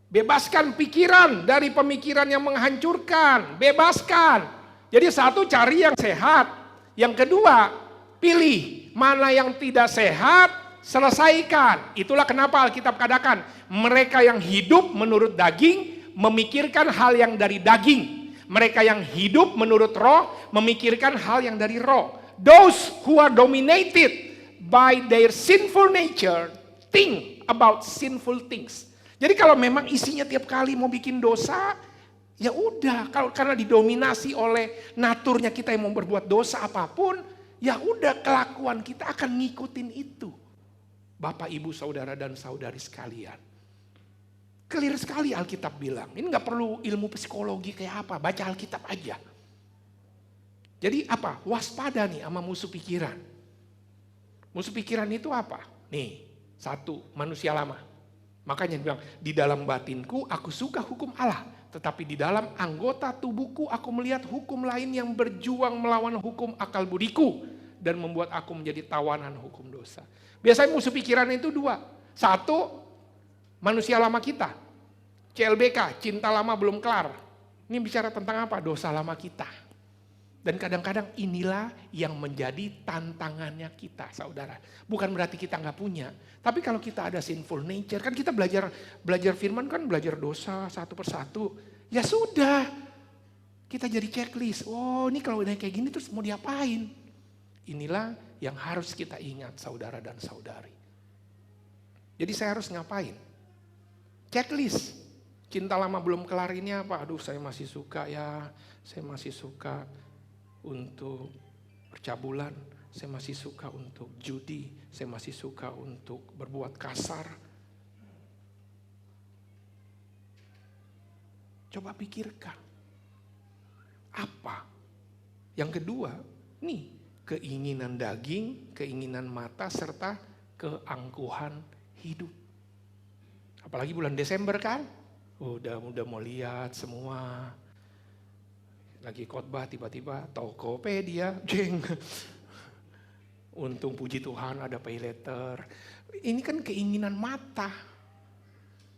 Bebaskan pikiran dari pemikiran yang menghancurkan. Bebaskan. Jadi satu, cari yang sehat. Yang kedua, pilih mana yang tidak sehat, selesaikan. Itulah kenapa Alkitab katakan, mereka yang hidup menurut daging, memikirkan hal yang dari daging. Mereka yang hidup menurut roh, memikirkan hal yang dari roh. Those who are dominated by their sinful nature, think about sinful things. Jadi kalau memang isinya tiap kali mau bikin dosa, ya udah. Kalau karena didominasi oleh naturnya kita yang mau berbuat dosa apapun, ya udah kelakuan kita akan ngikutin itu. Bapak, Ibu, Saudara dan Saudari sekalian. Clear sekali Alkitab bilang. Ini gak perlu ilmu psikologi kayak apa, baca Alkitab aja. Jadi apa? Waspada nih sama musuh pikiran. Musuh pikiran itu apa? Nih, satu, manusia lama. Makanya dia bilang, di dalam batinku aku suka hukum Allah. Tetapi di dalam anggota tubuhku aku melihat hukum lain yang berjuang melawan hukum akal budiku. Dan membuat aku menjadi tawanan hukum dosa. Biasanya musuh pikiran itu dua. Satu, manusia lama kita. CLBK, cinta lama belum kelar. Ini bicara tentang apa? Dosa lama kita. Dan kadang-kadang inilah yang menjadi tantangannya kita, saudara. Bukan berarti kita nggak punya. Tapi kalau kita ada sinful nature, kan kita belajar firman kan belajar dosa satu persatu. Ya sudah, kita jadi checklist. Oh ini kalau udah kayak gini terus mau diapain? Inilah yang harus kita ingat saudara dan saudari. Jadi saya harus ngapain? Checklist. Cinta lama belum kelar ini apa? Aduh saya masih suka ya, saya masih suka untuk percabulan, saya masih suka untuk judi, saya masih suka untuk berbuat kasar. Coba pikirkan. Apa? Yang kedua, nih, keinginan daging, keinginan mata, serta keangkuhan hidup. Apalagi bulan Desember kan? Udah mau lihat semua. Lagi khotbah tiba-tiba Tokopedia, jeng. Untung puji Tuhan ada pay letter. Ini kan keinginan mata.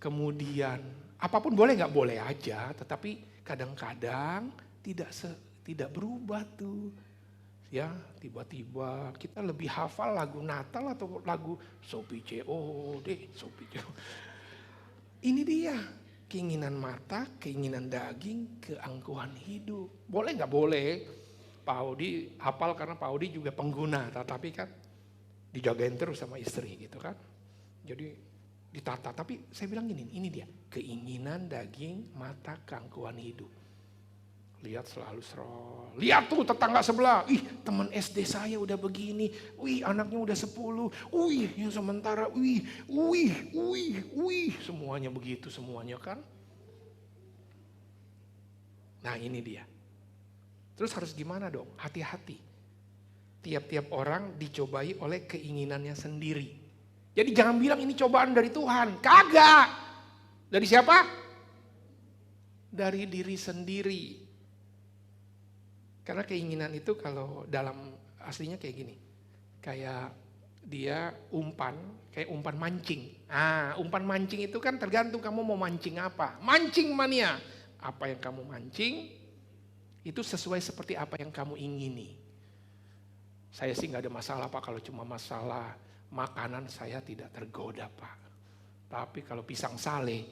Kemudian apapun boleh nggak boleh aja, tetapi kadang-kadang tidak berubah tuh. Ya, tiba-tiba kita lebih hafal lagu Natal atau lagu Sopi COD, Sopi COD. Ini dia. Keinginan mata, keinginan daging, keangkuhan hidup. Boleh nggak boleh? Pak Audi hafal karena Pak Audi juga pengguna, tetapi kan dijagain terus sama istri gitu kan. Jadi ditata, tapi saya bilang gini, ini dia. Keinginan daging, mata, keangkuhan hidup. Lihat selalu scroll. Lihat tuh tetangga sebelah. Ih teman SD saya udah begini. Wih anaknya udah 10. Wih yang sementara. Wih. Semuanya begitu semuanya kan. Nah ini dia. Terus harus gimana dong? Hati-hati. Tiap-tiap orang dicobai oleh keinginannya sendiri. Jadi jangan bilang ini cobaan dari Tuhan. Kagak. Dari siapa? Dari diri sendiri. Karena keinginan itu kalau dalam aslinya kayak gini. Kayak dia kayak umpan mancing. Nah, umpan mancing itu kan tergantung kamu mau mancing apa. Mancing mania. Apa yang kamu mancing, itu sesuai seperti apa yang kamu ingini. Saya sih gak ada masalah Pak, kalau cuma masalah makanan saya tidak tergoda Pak. Tapi kalau pisang sale,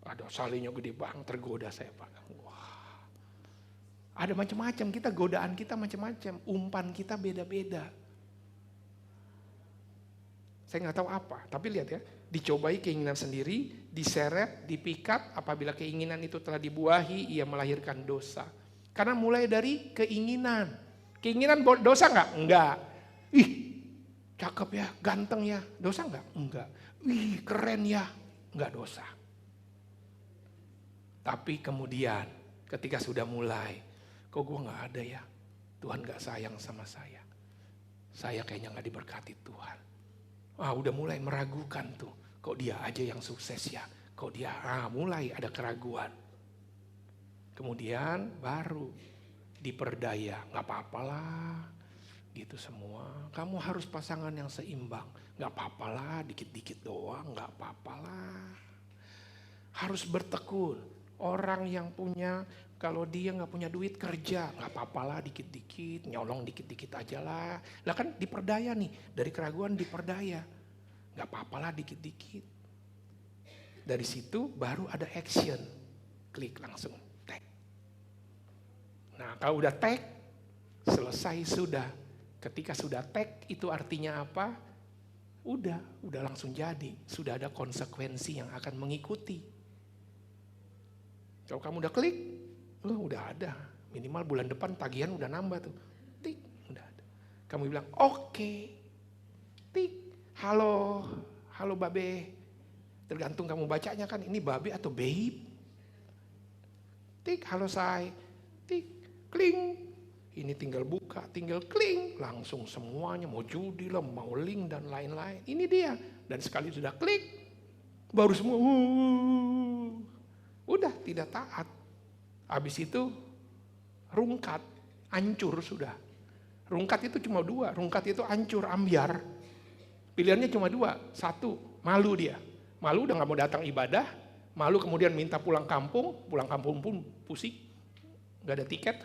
aduh salenya gede banget, tergoda saya Pak. Ada macam-macam, godaan kita macam-macam, umpan kita beda-beda. Saya nggak tahu apa, tapi lihat ya, dicobai keinginan sendiri, diseret, dipikat, apabila keinginan itu telah dibuahi, ia melahirkan dosa. Karena mulai dari keinginan. Keinginan dosa nggak? Enggak. Ih, cakep ya, ganteng ya, dosa nggak? Enggak. Wih, keren ya, nggak dosa. Tapi kemudian ketika sudah mulai, kok gue nggak ada ya, Tuhan nggak sayang sama saya kayaknya nggak diberkati Tuhan. Udah mulai meragukan tuh, kok dia aja yang sukses ya, kok dia, mulai ada keraguan. Kemudian baru diperdaya, nggak apa-apalah, gitu semua. Kamu harus pasangan yang seimbang, nggak apa-apalah, dikit-dikit doang, nggak apa-apalah. Harus bertekun. Orang yang punya, kalau dia nggak punya duit kerja, nggak apa-apalah, dikit-dikit, nyolong dikit-dikit aja lah. Lah kan diperdaya nih, dari keraguan diperdaya, nggak apa-apalah, dikit-dikit. Dari situ baru ada action, klik langsung tag. Nah kalau udah tag, selesai sudah. Ketika sudah tag itu artinya apa? Udah langsung jadi. Sudah ada konsekuensi yang akan mengikuti. Kalau kamu udah klik, udah ada. Minimal bulan depan tagihan udah nambah tuh. Tik, udah ada. Kamu bilang, oke. Tik, halo babe. Tergantung kamu bacanya kan, ini babe atau babe. Tik, halo say. Tik, kling. Ini tinggal buka, tinggal kling. Langsung semuanya, mau judi lah, mau link dan lain-lain. Ini dia. Dan sekali sudah klik, baru semua, udah tidak taat. Habis itu rungkat, hancur sudah. Rungkat itu cuma dua, rungkat itu hancur, ambiar. Pilihannya cuma dua, satu, malu dia. Malu udah gak mau datang ibadah, malu kemudian minta pulang kampung pun pusing, gak ada tiket.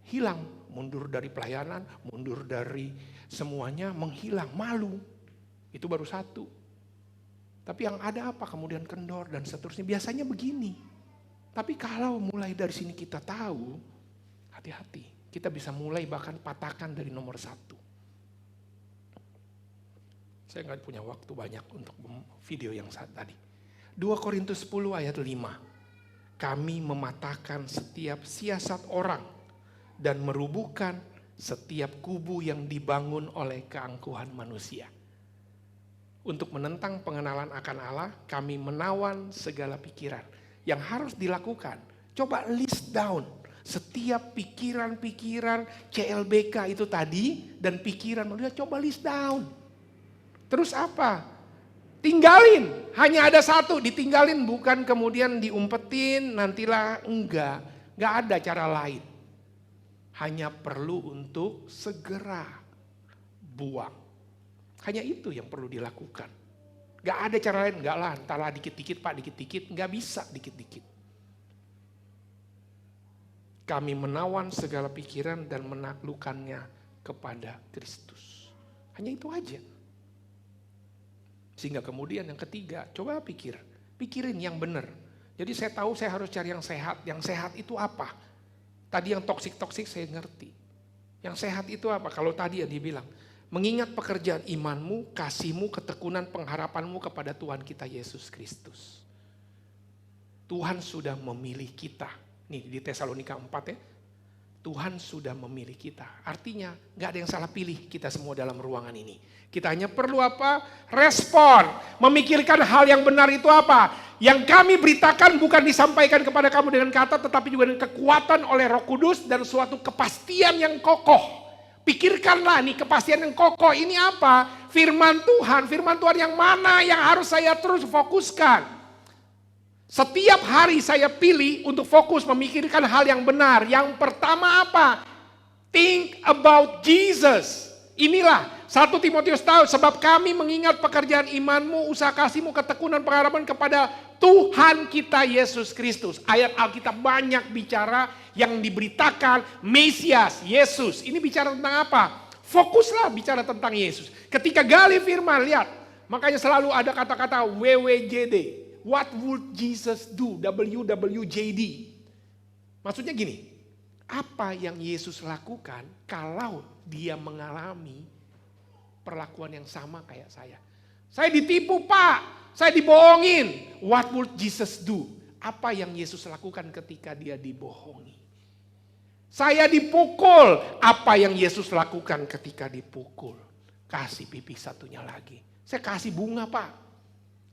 Hilang, mundur dari pelayanan, mundur dari semuanya, menghilang, malu. Itu baru satu. Tapi yang ada apa? Kemudian kendor dan seterusnya. Biasanya begini. Tapi kalau mulai dari sini kita tahu, hati-hati. Kita bisa mulai bahkan patahkan dari nomor 1. Saya nggak punya waktu banyak untuk video yang saat tadi. 2 Korintus 10 ayat 5. Kami mematahkan setiap siasat orang dan merubuhkan setiap kubu yang dibangun oleh keangkuhan manusia. Untuk menentang pengenalan akan Allah, kami menawan segala pikiran. Yang harus dilakukan, coba list down setiap pikiran-pikiran CLBK itu tadi, dan pikiran manusia, coba list down. Terus apa? Tinggalin, hanya ada satu, ditinggalin, bukan kemudian diumpetin, nantilah, enggak ada cara lain. Hanya perlu untuk segera buang. Hanya itu yang perlu dilakukan. Gak ada cara lain, enggak lah, entahlah dikit-dikit Pak, dikit-dikit, enggak bisa dikit-dikit. Kami menawan segala pikiran dan menaklukkannya kepada Kristus. Hanya itu aja. Sehingga kemudian yang ketiga, coba pikirin yang benar. Jadi saya tahu saya harus cari yang sehat. Yang sehat itu apa? Tadi yang toksik-toksik saya ngerti. Yang sehat itu apa? Kalau tadi yang dibilang, mengingat pekerjaan imanmu, kasihmu, ketekunan, pengharapanmu kepada Tuhan kita Yesus Kristus. Tuhan sudah memilih kita. Nih di Tesalonika 4 ya. Tuhan sudah memilih kita. Artinya gak ada yang salah pilih kita semua dalam ruangan ini. Kita hanya perlu apa? Respon. Memikirkan hal yang benar itu apa? Yang kami beritakan bukan disampaikan kepada kamu dengan kata, tetapi juga dengan kekuatan oleh Roh Kudus dan suatu kepastian yang kokoh. Pikirkanlah nih kepastian yang kokoh ini apa? Firman Tuhan yang mana yang harus saya terus fokuskan. Setiap hari saya pilih untuk fokus memikirkan hal yang benar. Yang pertama apa? Think about Jesus. Inilah 1 Timotius tahu, sebab kami mengingat pekerjaan imanmu, usaha kasihmu, ketekunan, pengharapan kepada Tuhan kita Yesus Kristus. Ayat Alkitab banyak bicara yang diberitakan Mesias, Yesus. Ini bicara tentang apa? Fokuslah bicara tentang Yesus. Ketika gali firman, lihat. Makanya selalu ada kata-kata WWJD. What would Jesus do? WWJD. Maksudnya gini, apa yang Yesus lakukan kalau dia mengalami perlakuan yang sama kayak saya? Saya ditipu Pak, saya dibohongin. What would Jesus do? Apa yang Yesus lakukan ketika dia dibohongi? Saya dipukul, apa yang Yesus lakukan ketika dipukul? Kasih pipi satunya lagi. Saya kasih bunga Pak,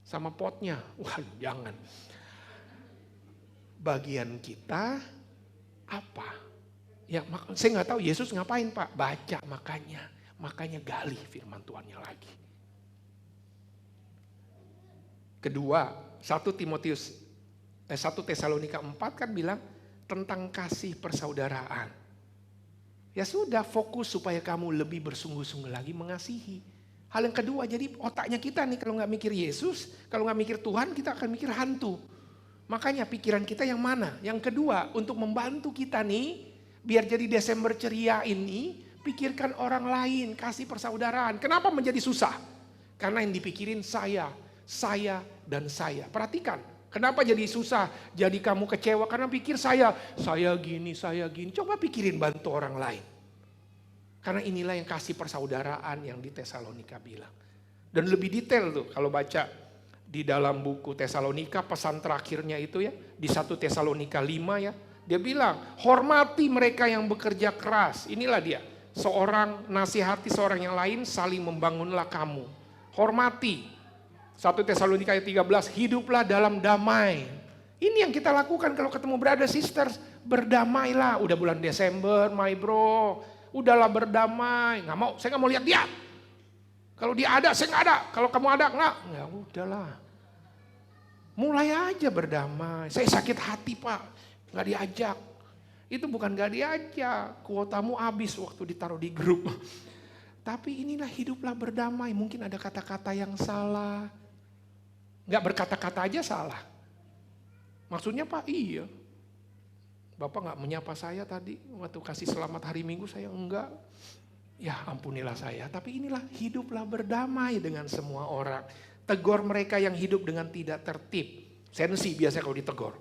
sama potnya. Waduh jangan. Bagian kita apa? Ya, saya nggak tahu Yesus ngapain Pak. Baca makanya gali firman Tuhannya lagi. Kedua, 1 Tesalonika 4 kan bilang tentang kasih persaudaraan. Ya sudah, fokus supaya kamu lebih bersungguh-sungguh lagi mengasihi. Hal yang kedua, jadi otaknya kita nih kalau nggak mikir Yesus, kalau nggak mikir Tuhan, kita akan mikir hantu. Makanya pikiran kita yang mana? Yang kedua, untuk membantu kita nih, biar jadi Desember ceria ini, pikirkan orang lain, kasih persaudaraan. Kenapa menjadi susah? Karena yang dipikirin saya, dan saya. Perhatikan, kenapa jadi susah? Jadi kamu kecewa karena pikir saya gini. Coba pikirin bantu orang lain. Karena inilah yang kasih persaudaraan yang di Tesalonika bilang. Dan lebih detail tuh kalau baca di dalam buku Tesalonika, pesan terakhirnya itu ya, di 1 Tesalonika 5 ya. Dia bilang, hormati mereka yang bekerja keras. Inilah dia, seorang nasihati seorang yang lain, saling membangunlah kamu. Hormati. 1 Tesalonika ayat 13, hiduplah dalam damai. Ini yang kita lakukan kalau ketemu brother sisters, berdamailah. Udah bulan Desember, my bro, udahlah berdamai. Saya nggak mau lihat dia. Kalau dia ada, saya nggak ada. Kalau kamu ada, nggak. Ya udahlah. Mulai aja berdamai. Saya sakit hati Pak, nggak diajak. Itu bukan nggak diajak, kuotamu habis waktu ditaruh di grup. Tapi inilah hiduplah berdamai. Mungkin ada kata-kata yang salah. Nggak berkata-kata aja salah. Maksudnya Pak, iya. Bapak nggak menyapa saya tadi waktu kasih selamat hari Minggu, saya enggak. Ya ampunilah saya. Tapi inilah hiduplah berdamai dengan semua orang. Tegur mereka yang hidup dengan tidak tertib. Sensi biasa kalau ditegur.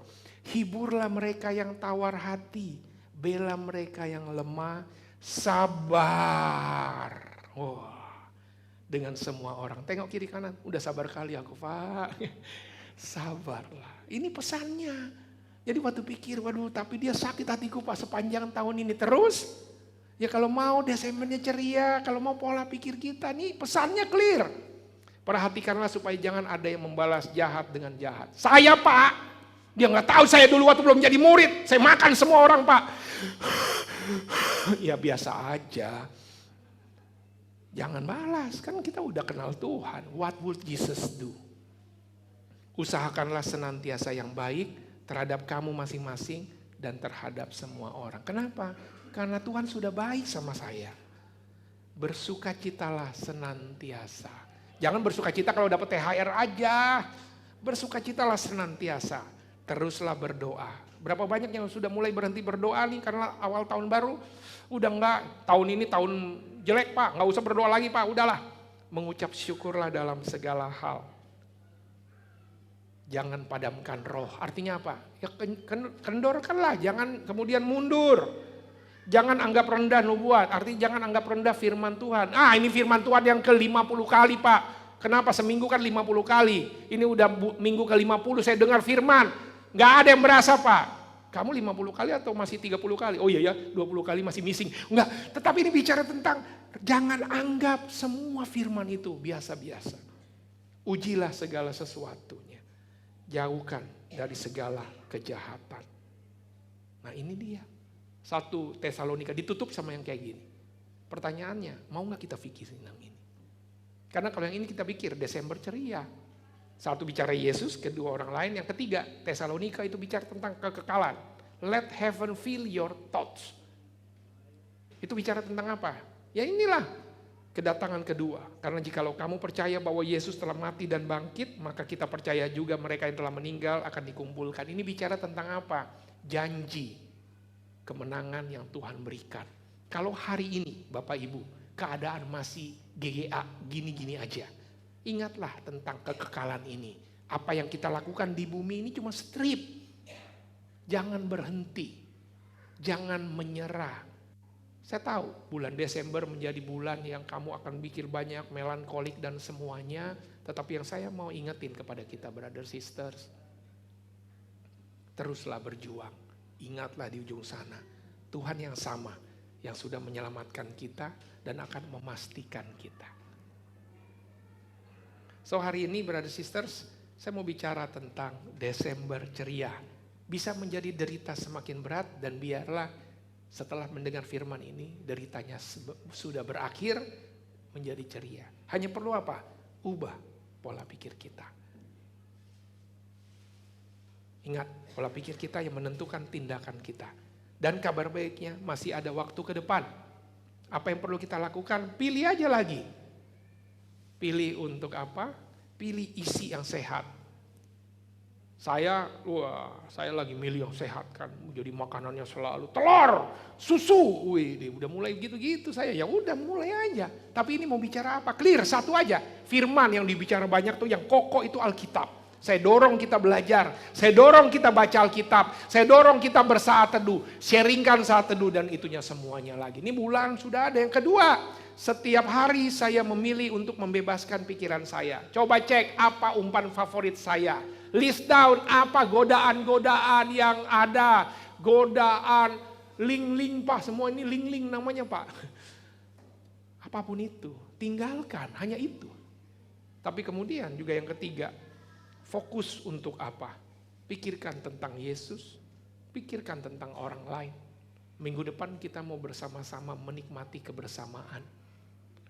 Hiburlah mereka yang tawar hati. Bela mereka yang lemah. Sabar. Wah. Dengan semua orang. Tengok kiri kanan, udah sabar kali aku Pak. Sabarlah. Ini pesannya. Jadi waktu pikir, waduh tapi dia sakit hatiku Pak sepanjang tahun ini terus. Ya kalau mau Desembernya ceria, kalau mau pola pikir kita nih pesannya clear. Perhatikanlah supaya jangan ada yang membalas jahat dengan jahat. Saya Pak, dia nggak tahu saya dulu waktu belum jadi murid, saya makan semua orang Pak. Ya biasa aja. Jangan balas, kan kita udah kenal Tuhan. What would Jesus do? Usahakanlah senantiasa yang baik terhadap kamu masing-masing dan terhadap semua orang. Kenapa? Karena Tuhan sudah baik sama saya. Bersukacitalah senantiasa. Jangan bersukacita kalau dapat THR aja. Bersukacitalah senantiasa. Teruslah berdoa. Berapa banyak yang sudah mulai berhenti berdoa nih karena awal tahun baru. Udah enggak, tahun ini tahun jelek Pak, nggak usah berdoa lagi Pak, udahlah. Mengucap syukurlah dalam segala hal. Jangan padamkan roh, artinya apa? Ya kendorkanlah, jangan kemudian mundur. Jangan anggap rendah nubuat, artinya jangan anggap rendah firman Tuhan. Ini firman Tuhan yang ke-50 kali Pak. Kenapa seminggu kan 50 kali? Ini udah minggu ke-50 saya dengar firman. Nggak ada yang berasa Pak. Kamu 50 kali atau masih 30 kali? Oh iya ya, 20 kali masih missing. Enggak, tetapi ini bicara tentang jangan anggap semua firman itu biasa-biasa. Ujilah segala sesuatunya. Jauhkan dari segala kejahatan. Nah ini dia. 1 Tesalonika ditutup sama yang kayak gini. Pertanyaannya, mau gak kita pikirin yang ini? Karena kalau yang ini kita pikir Desember ceria. Satu bicara Yesus, kedua orang lain. Yang ketiga, Tesalonika itu bicara tentang kekekalan. Let heaven fill your thoughts. Itu bicara tentang apa? Ya inilah kedatangan kedua. Karena jikalau kamu percaya bahwa Yesus telah mati dan bangkit, maka kita percaya juga mereka yang telah meninggal akan dikumpulkan. Ini bicara tentang apa? Janji kemenangan yang Tuhan berikan. Kalau hari ini Bapak Ibu keadaan masih GGA gini-gini aja. Ingatlah tentang kekekalan ini. Apa yang kita lakukan di bumi ini cuma strip. Jangan berhenti. Jangan menyerah. Saya tahu bulan Desember menjadi bulan yang kamu akan pikir banyak, melankolik dan semuanya. Tetapi yang saya mau ingetin kepada kita brother sisters, teruslah berjuang. Ingatlah di ujung sana, Tuhan yang sama yang sudah menyelamatkan kita dan akan memastikan kita. So hari ini brother sisters, saya mau bicara tentang Desember ceria. Bisa menjadi derita semakin berat, dan biarlah setelah mendengar firman ini, deritanya sudah berakhir menjadi ceria. Hanya perlu apa? Ubah pola pikir kita. Ingat, pola pikir kita yang menentukan tindakan kita. Dan kabar baiknya masih ada waktu ke depan. Apa yang perlu kita lakukan? Pilih aja lagi. Pilih untuk apa? Pilih isi yang sehat. Saya lagi milih yang sehat kan. Jadi makanannya selalu telur, susu. Wih, udah mulai gitu-gitu saya. Ya udah mulai aja. Tapi ini mau bicara apa? Clear, satu aja. Firman yang dibicara banyak tuh yang kokoh itu Alkitab. Saya dorong kita belajar. Saya dorong kita baca Alkitab. Saya dorong kita bersaat teduh. Sharingkan saat teduh dan itunya semuanya lagi. Ini bulan sudah ada. Yang kedua, setiap hari saya memilih untuk membebaskan pikiran saya. Coba cek apa umpan favorit saya. List down apa godaan-godaan yang ada. Godaan, link-link Pak. Semua ini link-link namanya Pak. Apapun itu, tinggalkan, hanya itu. Tapi kemudian juga yang ketiga, fokus untuk apa? Pikirkan tentang Yesus, pikirkan tentang orang lain. Minggu depan kita mau bersama-sama menikmati kebersamaan.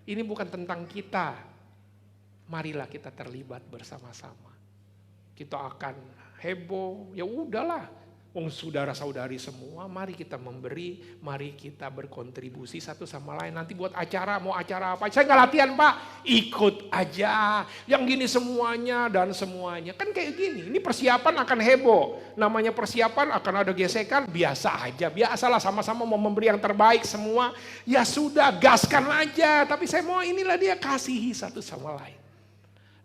Ini bukan tentang kita. Marilah kita terlibat bersama-sama. Kita akan heboh, ya udahlah. Wong saudara-saudari semua, mari kita memberi, mari kita berkontribusi satu sama lain. Nanti buat acara, mau acara apa? Saya nggak latihan Pak, ikut aja. Yang gini semuanya dan semuanya. Kan kayak gini, ini persiapan akan heboh. Namanya persiapan akan ada gesekan, biasa aja. Biasalah sama-sama mau memberi yang terbaik semua. Ya sudah, gaskan aja. Tapi saya mau inilah dia, kasihi satu sama lain.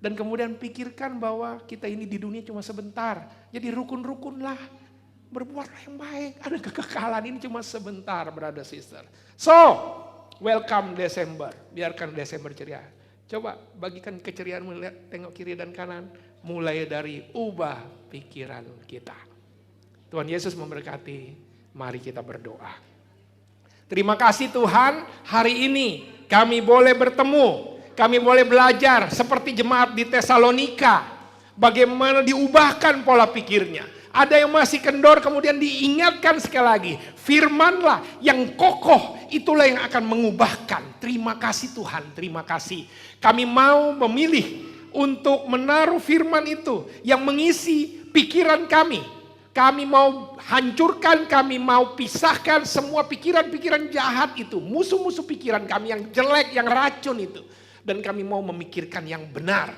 Dan kemudian pikirkan bahwa kita ini di dunia cuma sebentar. Jadi rukun-rukunlah. Berbuatlah yang baik. Ada kekekalan ini cuma sebentar, brother sister. So, welcome Desember. Biarkan Desember ceria. Coba bagikan keceriaanmu, lihat, tengok kiri dan kanan. Mulai dari ubah pikiran kita. Tuhan Yesus memberkati. Mari kita berdoa. Terima kasih Tuhan, hari ini kami boleh bertemu. Kami boleh belajar seperti jemaat di Tesalonika. Bagaimana diubahkan pola pikirnya. Ada yang masih kendor kemudian diingatkan sekali lagi. Firmanlah yang kokoh itulah yang akan mengubahkan. Terima kasih Tuhan, terima kasih. Kami mau memilih untuk menaruh firman itu yang mengisi pikiran kami. Kami mau hancurkan, kami mau pisahkan semua pikiran-pikiran jahat itu. Musuh-musuh pikiran kami yang jelek, yang racun itu. Dan kami mau memikirkan yang benar.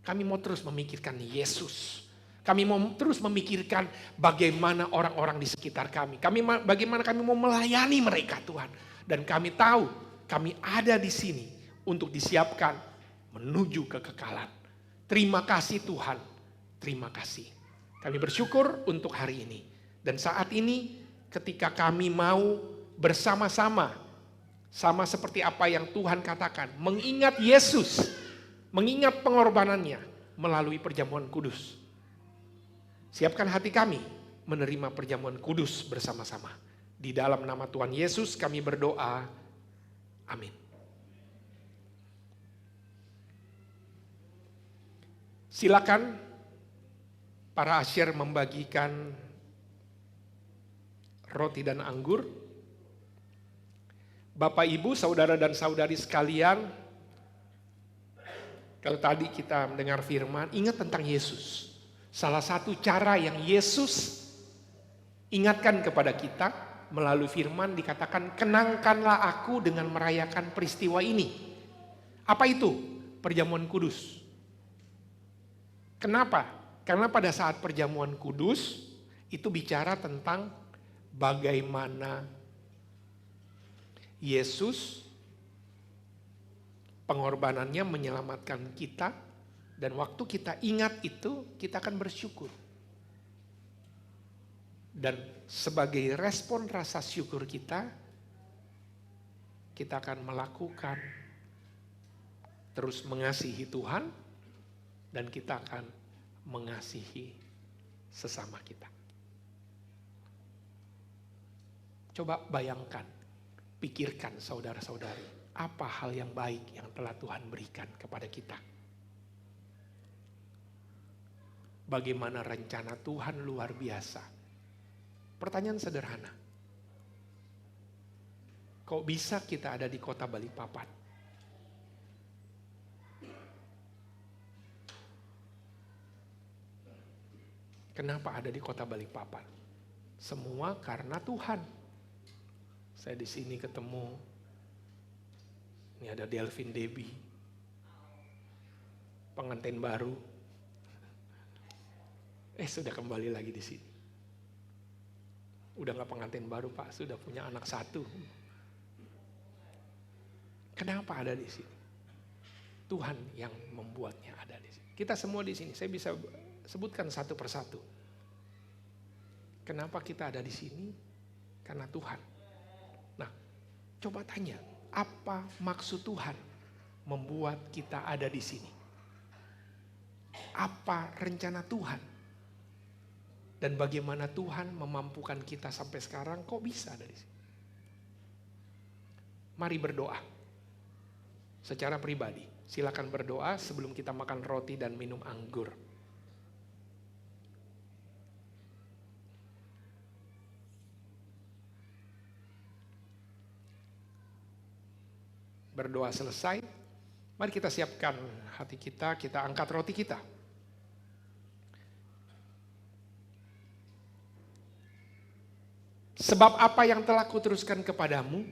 Kami mau terus memikirkan Yesus. Kami mau terus memikirkan bagaimana orang-orang di sekitar kami. Bagaimana kami mau melayani mereka Tuhan. Dan kami tahu kami ada di sini untuk disiapkan menuju kekekalan. Terima kasih Tuhan. Terima kasih. Kami bersyukur untuk hari ini. Dan saat ini ketika kami mau bersama-sama. Sama seperti apa yang Tuhan katakan. Mengingat Yesus. Mengingat pengorbanannya melalui perjamuan kudus. Siapkan hati kami menerima perjamuan kudus bersama-sama. Di dalam nama Tuhan Yesus kami berdoa. Amin. Silakan para asyir membagikan roti dan anggur. Bapak, Ibu, saudara dan saudari sekalian, kalau tadi kita mendengar firman, ingat tentang Yesus. Salah satu cara yang Yesus ingatkan kepada kita melalui firman dikatakan, kenangkanlah aku dengan merayakan peristiwa ini. Apa itu? Perjamuan kudus. Kenapa? Karena pada saat perjamuan kudus itu bicara tentang bagaimana Yesus pengorbanannya menyelamatkan kita. Dan waktu kita ingat itu, kita akan bersyukur. Dan sebagai respon rasa syukur kita akan melakukan terus mengasihi Tuhan, dan kita akan mengasihi sesama kita. Coba bayangkan, pikirkan saudara-saudari, apa hal yang baik yang telah Tuhan berikan kepada kita. Bagaimana rencana Tuhan luar biasa. Pertanyaan sederhana. Kok bisa kita ada di kota Balikpapan? Kenapa ada di kota Balikpapan? Semua karena Tuhan. Saya di sini ketemu, ini ada Delvin Debbie, pengantin baru. Sudah kembali lagi di sini. Udah gak pengantin baru Pak, sudah punya anak 1. Kenapa ada di sini? Tuhan yang membuatnya ada di sini. Kita semua di sini, saya bisa sebutkan satu persatu. Kenapa kita ada di sini? Karena Tuhan. Nah, coba tanya, apa maksud Tuhan membuat kita ada di sini? Apa rencana Tuhan? Dan bagaimana Tuhan memampukan kita sampai sekarang, kok bisa ada di sini? Mari berdoa. Secara pribadi, silakan berdoa sebelum kita makan roti dan minum anggur. Berdoa selesai, mari kita siapkan hati kita angkat roti kita. Sebab apa yang telah kuteruskan kepadamu,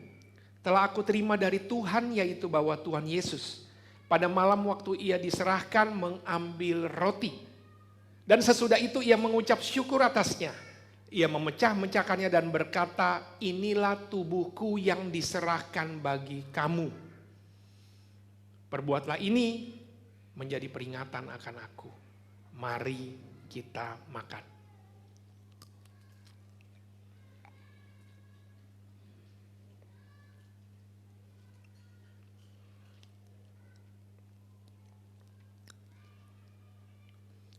telah aku terima dari Tuhan, yaitu bahwa Tuhan Yesus pada malam waktu ia diserahkan mengambil roti. Dan sesudah itu ia mengucap syukur atasnya. Ia memecah-mecahkannya dan berkata, inilah tubuhku yang diserahkan bagi kamu. Perbuatlah ini menjadi peringatan akan aku. Mari kita makan.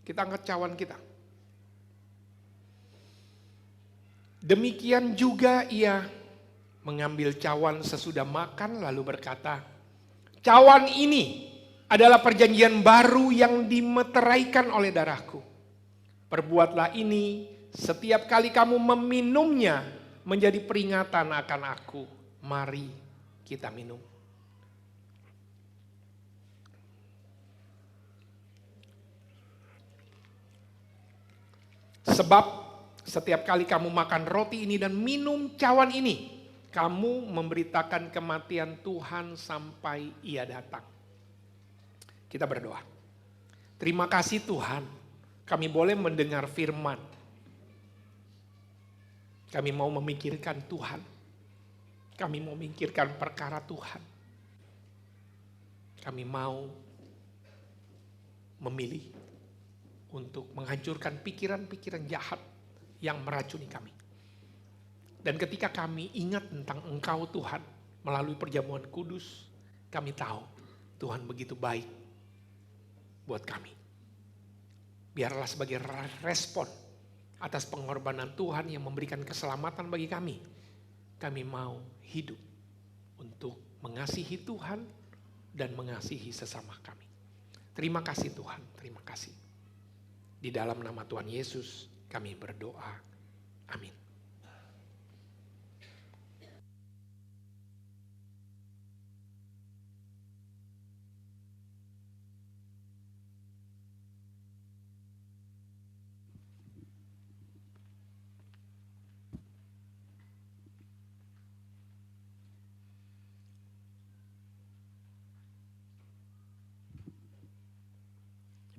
Kita angkat cawan kita. Demikian juga ia mengambil cawan sesudah makan lalu berkata, cawan ini adalah perjanjian baru yang dimeteraikan oleh darahku. Perbuatlah ini setiap kali kamu meminumnya menjadi peringatan akan aku. Mari kita minum. Sebab setiap kali kamu makan roti ini dan minum cawan ini, kamu memberitakan kematian Tuhan sampai ia datang. Kita berdoa. Terima kasih Tuhan, kami boleh mendengar firman. Kami mau memikirkan Tuhan. Kami mau memikirkan perkara Tuhan. Kami mau memilih untuk menghancurkan pikiran-pikiran jahat yang meracuni kami. Dan ketika kami ingat tentang Engkau Tuhan, melalui perjamuan kudus, kami tahu Tuhan begitu baik buat kami. Biarlah sebagai respon atas pengorbanan Tuhan yang memberikan keselamatan bagi kami, kami mau hidup untuk mengasihi Tuhan dan mengasihi sesama kami. Terima kasih Tuhan, terima kasih. Di dalam nama Tuhan Yesus kami berdoa. Amin.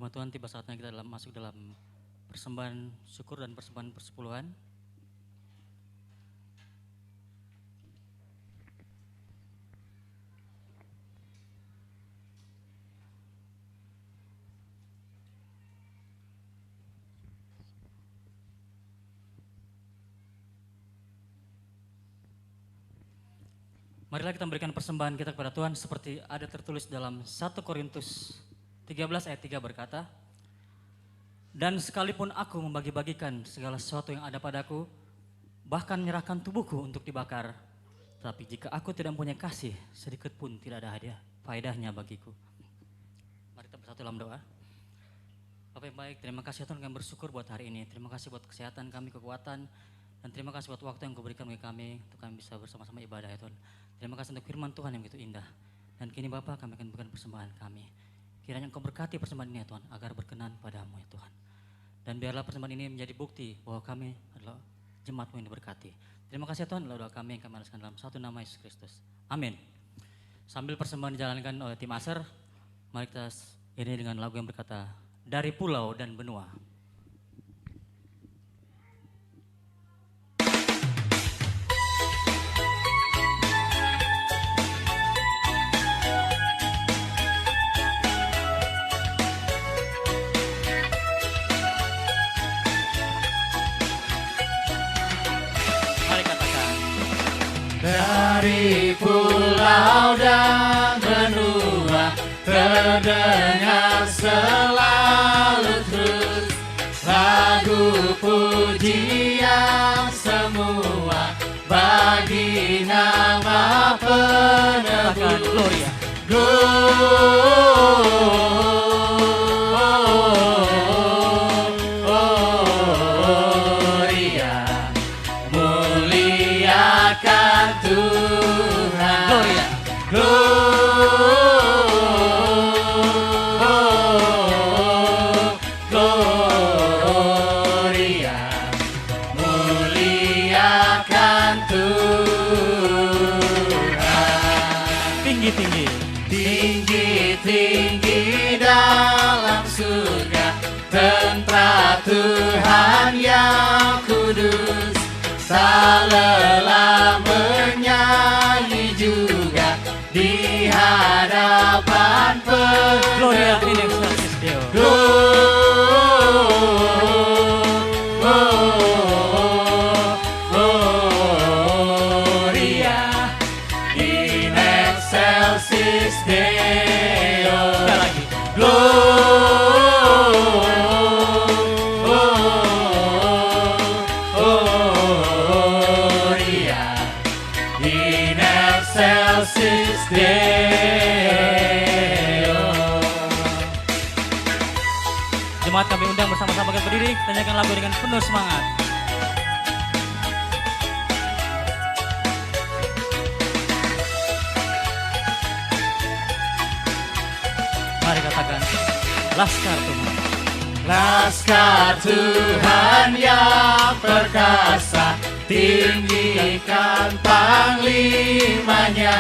Jemaat Tuhan, tiba saatnya kita masuk dalam persembahan syukur dan persembahan persepuluhan. Marilah kita memberikan persembahan kita kepada Tuhan seperti ada tertulis dalam 1 Korintus 13 ayat 3 berkata, dan sekalipun aku membagi-bagikan segala sesuatu yang ada padaku, bahkan menyerahkan tubuhku untuk dibakar, tapi jika aku tidak mempunyai kasih, sedikit pun tidak ada hadiah, faedahnya bagiku. Mari kita bersatu dalam doa. Bapak yang baik, terima kasih Tuhan, kami bersyukur buat hari ini. Terima kasih buat kesehatan kami, kekuatan, dan terima kasih buat waktu yang Kau berikan bagi kami untuk kami bisa bersama-sama ibadah ya Tuhan. Terima kasih untuk firman Tuhan yang begitu indah. Dan kini Bapak, kami akan berikan persembahan kami. Kiranya Engkau berkati persembahan ini ya Tuhan, agar berkenan padamu ya Tuhan. Dan biarlah persembahan ini menjadi bukti bahwa kami adalah jemaat-Mu yang diberkati. Terima kasih ya Tuhan, adalah doa kami yang kami alaskan dalam satu nama Yesus Kristus. Amin. Sambil persembahan dijalankan oleh tim Aser, mari kita ini dengan lagu yang berkata, Dari Pulau dan Benua. Dari pulau dan benua terdengar selalu terus lagu pujian semua bagi nama penebus. Gloria. Gloria, muliakan Tuhan. Gloria. Gloria, muliakan Tuhan. Tinggi-tinggi. Tinggi-tinggi dalam surga, tentara Tuhan yang kudus, tak lelah menyanyi juga di hadapan Gloria in penebus. excelsis Deo. Gloria in excelsis Deo. Sekali lagi. Gloria in excelsis Deo. Jemaat kami undang bersama-sama kita berdiri, tanyakan lagu dengan penuh semangat. Mari katakan, Laskar Tuhan. Laskar Tuhan yang perkasa, tinggikan panglimanya.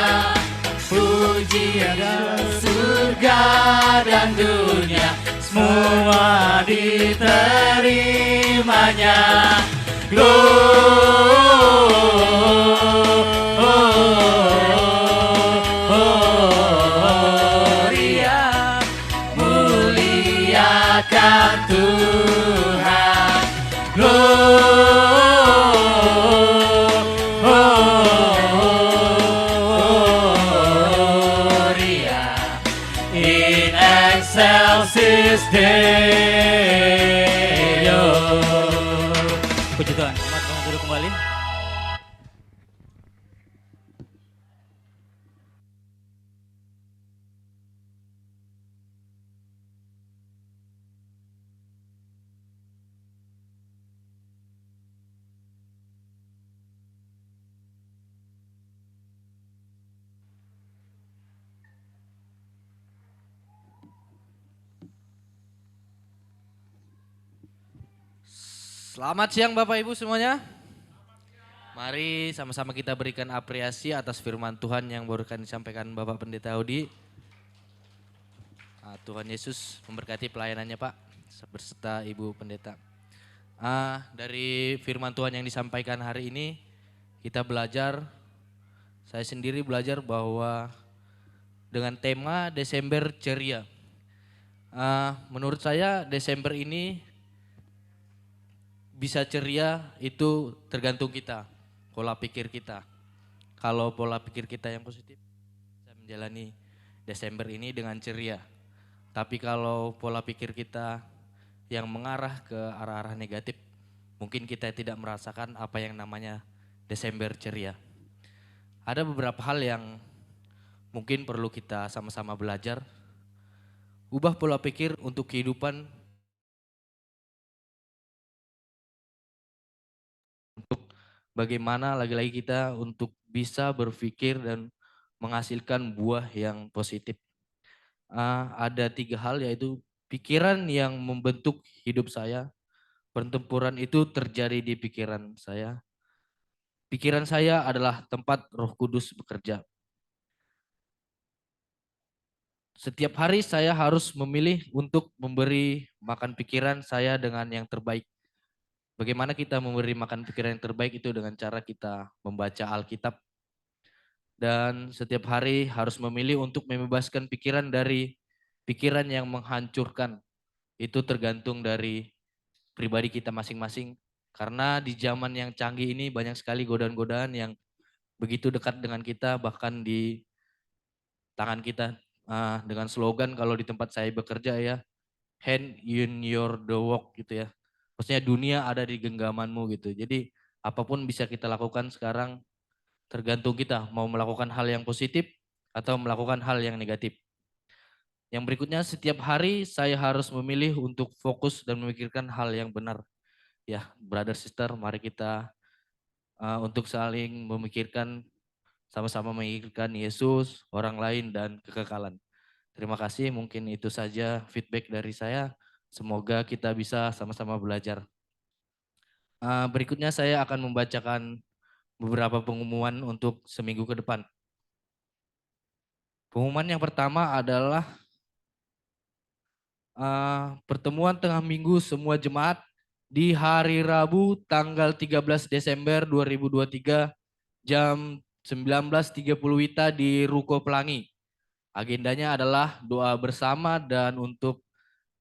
Pujian surga dan dunia, semua diterimanya. Gloria, muliakan Tuhan. Gloria in excelsis Deo. Puji Tuhan, selamat duduk kembali. Selamat siang Bapak Ibu semuanya. Mari sama-sama kita berikan apresiasi atas firman Tuhan yang baru akan disampaikan Bapak Pendeta Audi. Tuhan Yesus memberkati pelayanannya Pak, berserta Ibu Pendeta. Dari firman Tuhan yang disampaikan hari ini, kita belajar, saya sendiri belajar bahwa dengan tema Desember ceria. Menurut saya Desember ini bisa ceria itu tergantung kita, pola pikir kita. Kalau pola pikir kita yang positif, saya menjalani Desember ini dengan ceria. Tapi kalau pola pikir kita yang mengarah ke arah-arah negatif, mungkin kita tidak merasakan apa yang namanya Desember ceria. Ada beberapa hal yang mungkin perlu kita sama-sama belajar. Ubah pola pikir untuk kehidupan, untuk bagaimana lagi-lagi kita untuk bisa berpikir dan menghasilkan buah yang positif. Ada 3 hal, yaitu pikiran yang membentuk hidup saya. Pertempuran itu terjadi di pikiran saya. Pikiran saya adalah tempat Roh Kudus bekerja. Setiap hari saya harus memilih untuk memberi makan pikiran saya dengan yang terbaik. Bagaimana kita memberi makan pikiran yang terbaik itu dengan cara kita membaca Alkitab. Dan setiap hari harus memilih untuk membebaskan pikiran dari pikiran yang menghancurkan. Itu tergantung dari pribadi kita masing-masing. Karena di zaman yang canggih ini banyak sekali godaan-godaan yang begitu dekat dengan kita, bahkan di tangan kita. Dengan slogan kalau di tempat saya bekerja ya, hand in your the work gitu ya. Maksudnya dunia ada di genggamanmu gitu. Jadi apapun bisa kita lakukan sekarang, tergantung kita mau melakukan hal yang positif atau melakukan hal yang negatif. Yang berikutnya, setiap hari saya harus memilih untuk fokus dan memikirkan hal yang benar. Ya, brother sister, mari kita untuk saling memikirkan, sama-sama memikirkan Yesus, orang lain, dan kekekalan. Terima kasih, mungkin itu saja feedback dari saya. Semoga kita bisa sama-sama belajar. Berikutnya saya akan membacakan beberapa pengumuman untuk seminggu ke depan. Pengumuman yang pertama adalah pertemuan tengah minggu semua jemaat di hari Rabu tanggal 13 Desember 2023 jam 19.30 WITA di Ruko Pelangi. Agendanya adalah doa bersama dan untuk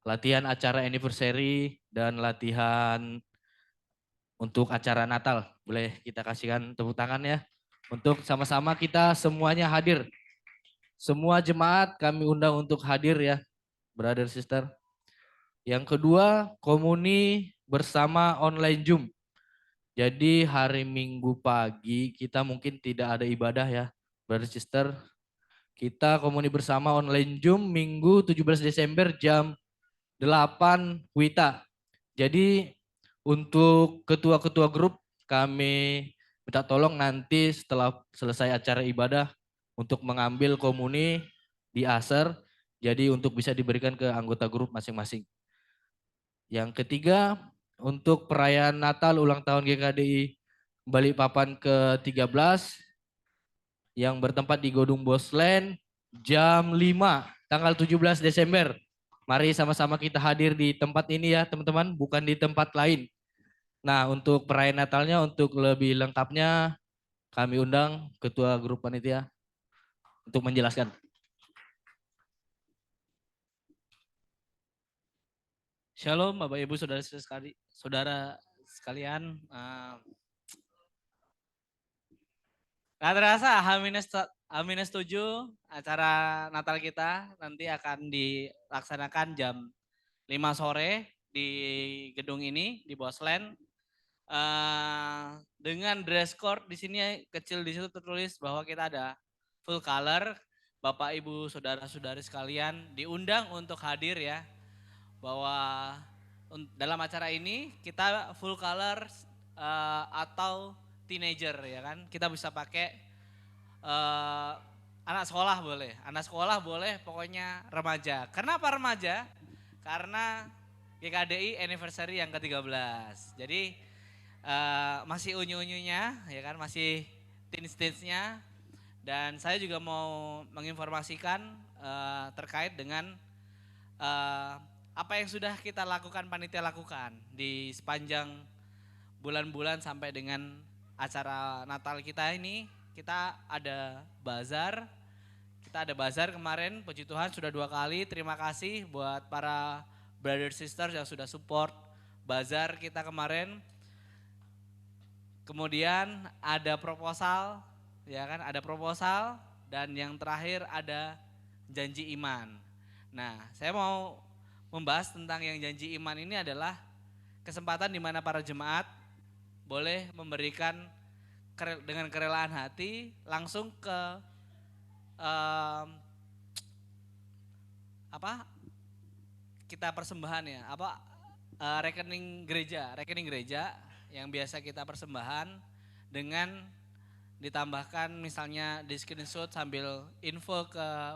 latihan acara anniversary dan latihan untuk acara Natal. Boleh kita kasihkan tepuk tangan ya. Untuk sama-sama kita semuanya hadir. Semua jemaat kami undang untuk hadir ya, brother sister. Yang kedua, komuni bersama online Zoom. Jadi hari Minggu pagi kita mungkin tidak ada ibadah ya, brother sister. Kita komuni bersama online Zoom Minggu 17 Desember jam 8 WITA. Jadi untuk ketua-ketua grup kami minta tolong nanti setelah selesai acara ibadah untuk mengambil komuni di Aser. Jadi untuk bisa diberikan ke anggota grup masing-masing. Yang ketiga, untuk perayaan Natal ulang tahun GKDI Balikpapan ke-13 yang bertempat di Godung Bosland jam 5 tanggal 17 Desember. Mari sama-sama kita hadir di tempat ini ya teman-teman, bukan di tempat lain. Nah, untuk perayaan Natalnya, untuk lebih lengkapnya kami undang ketua grup panitia untuk menjelaskan. Shalom Bapak Ibu saudara sekalian. Gak terasa H-7 acara Natal kita nanti akan dilaksanakan jam 5 sore di gedung ini di Bosland. Dengan dress code di sini kecil di situ tertulis bahwa kita ada full color. Bapak Ibu saudara-saudari sekalian diundang untuk hadir ya. Bahwa dalam acara ini kita full color atau teenager ya kan. Kita bisa pakai anak sekolah boleh, pokoknya remaja. Kenapa remaja? Karena GKDI anniversary yang ke-13. Jadi masih unyu-unyunya ya kan, masih teens-teensnya. Dan saya juga mau menginformasikan terkait dengan apa yang sudah kita lakukan, panitia lakukan di sepanjang bulan-bulan sampai dengan acara Natal kita ini. Kita ada bazar, kemarin, puji Tuhan sudah 2 kali. Terima kasih buat para brother sister yang sudah support bazar kita kemarin. Kemudian ada proposal, ya kan, ada proposal, dan yang terakhir ada janji iman. Nah, saya mau membahas tentang yang janji iman ini adalah kesempatan di mana para jemaat boleh memberikan dengan kerelaan hati langsung ke kita persembahan ya, rekening gereja yang biasa kita persembahan dengan ditambahkan misalnya di screenshot sambil info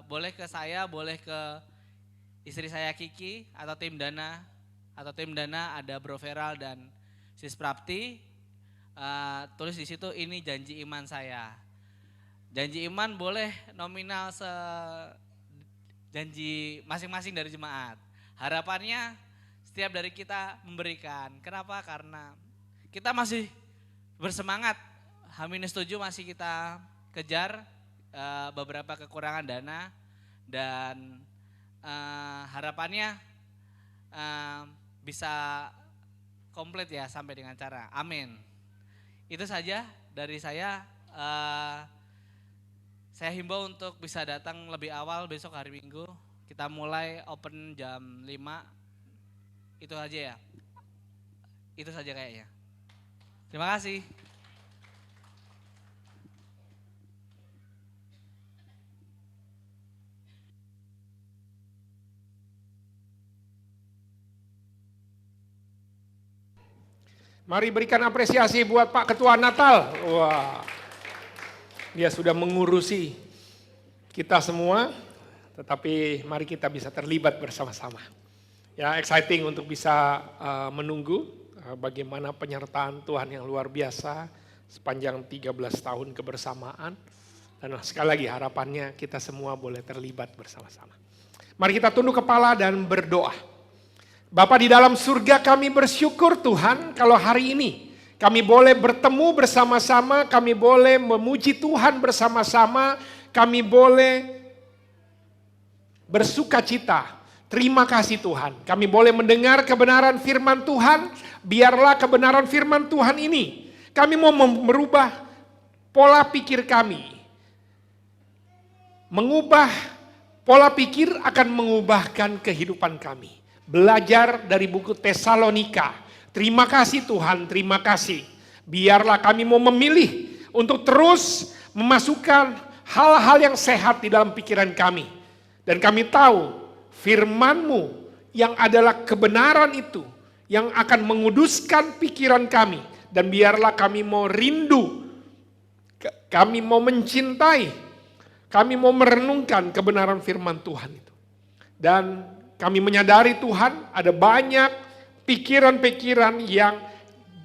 boleh ke saya, boleh ke istri saya Kiki atau tim Dana ada Bro Feral dan Sis Prapti, tulis di situ ini janji iman saya. Janji iman boleh nominal janji masing-masing dari jemaat. Harapannya setiap dari kita memberikan. Kenapa? Karena kita masih bersemangat. H-7 masih kita kejar beberapa kekurangan dana dan harapannya bisa komplit ya sampai dengan cara. Amin. Itu saja dari saya. Saya himbau untuk bisa datang lebih awal besok hari Minggu. Kita mulai open jam 5. Itu aja ya. Itu saja kayaknya. Terima kasih. Mari berikan apresiasi buat Pak Ketua Natal. Wah, dia sudah mengurusi kita semua, tetapi mari kita bisa terlibat bersama-sama. Ya, exciting untuk bisa menunggu bagaimana penyertaan Tuhan yang luar biasa sepanjang 13 tahun kebersamaan. Dan sekali lagi harapannya kita semua boleh terlibat bersama-sama. Mari kita tunduk kepala dan berdoa. Bapa di dalam surga, kami bersyukur Tuhan kalau hari ini kami boleh bertemu bersama-sama, kami boleh memuji Tuhan bersama-sama, kami boleh bersuka cita. Terima kasih Tuhan, kami boleh mendengar kebenaran firman Tuhan, biarlah kebenaran firman Tuhan ini, kami mau merubah pola pikir kami. Mengubah pola pikir akan mengubahkan kehidupan kami. Belajar dari buku Tesalonika. Terima kasih Tuhan, terima kasih. Biarlah kami mau memilih untuk terus memasukkan hal-hal yang sehat di dalam pikiran kami. Dan kami tahu firman-Mu yang adalah kebenaran itu yang akan menguduskan pikiran kami. Dan biarlah kami mau rindu, kami mau mencintai, kami mau merenungkan kebenaran firman Tuhan itu. Dan kami menyadari Tuhan ada banyak pikiran-pikiran yang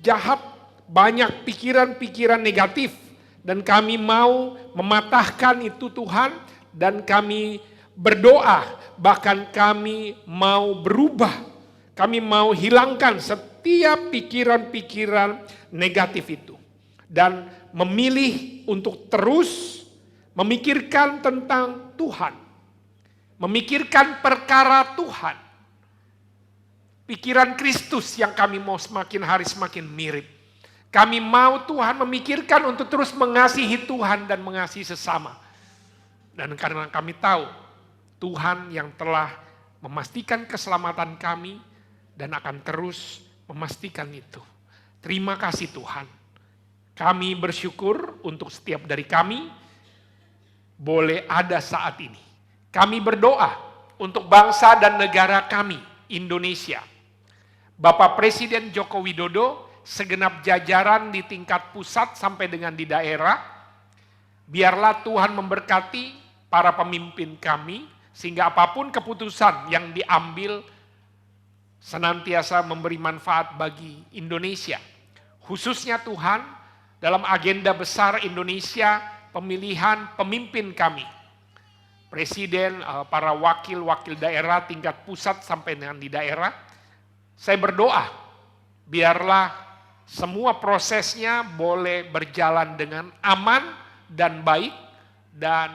jahat, banyak pikiran-pikiran negatif. Dan kami mau mematahkan itu Tuhan, dan kami berdoa, bahkan kami mau berubah. Kami mau hilangkan setiap pikiran-pikiran negatif itu. Dan memilih untuk terus memikirkan tentang Tuhan. Memikirkan perkara Tuhan. Pikiran Kristus yang kami mau semakin hari semakin mirip. Kami mau Tuhan memikirkan untuk terus mengasihi Tuhan dan mengasihi sesama. Dan karena kami tahu Tuhan yang telah memastikan keselamatan kami dan akan terus memastikan itu. Terima kasih Tuhan. Kami bersyukur untuk setiap dari kami boleh ada saat ini. Kami berdoa untuk bangsa dan negara kami, Indonesia. Bapak Presiden Joko Widodo, segenap jajaran di tingkat pusat sampai dengan di daerah, biarlah Tuhan memberkati para pemimpin kami, sehingga apapun keputusan yang diambil senantiasa memberi manfaat bagi Indonesia. Khususnya Tuhan, dalam agenda besar Indonesia, pemilihan pemimpin kami. Presiden, para wakil-wakil daerah tingkat pusat sampai dengan di daerah, saya berdoa biarlah semua prosesnya boleh berjalan dengan aman dan baik, dan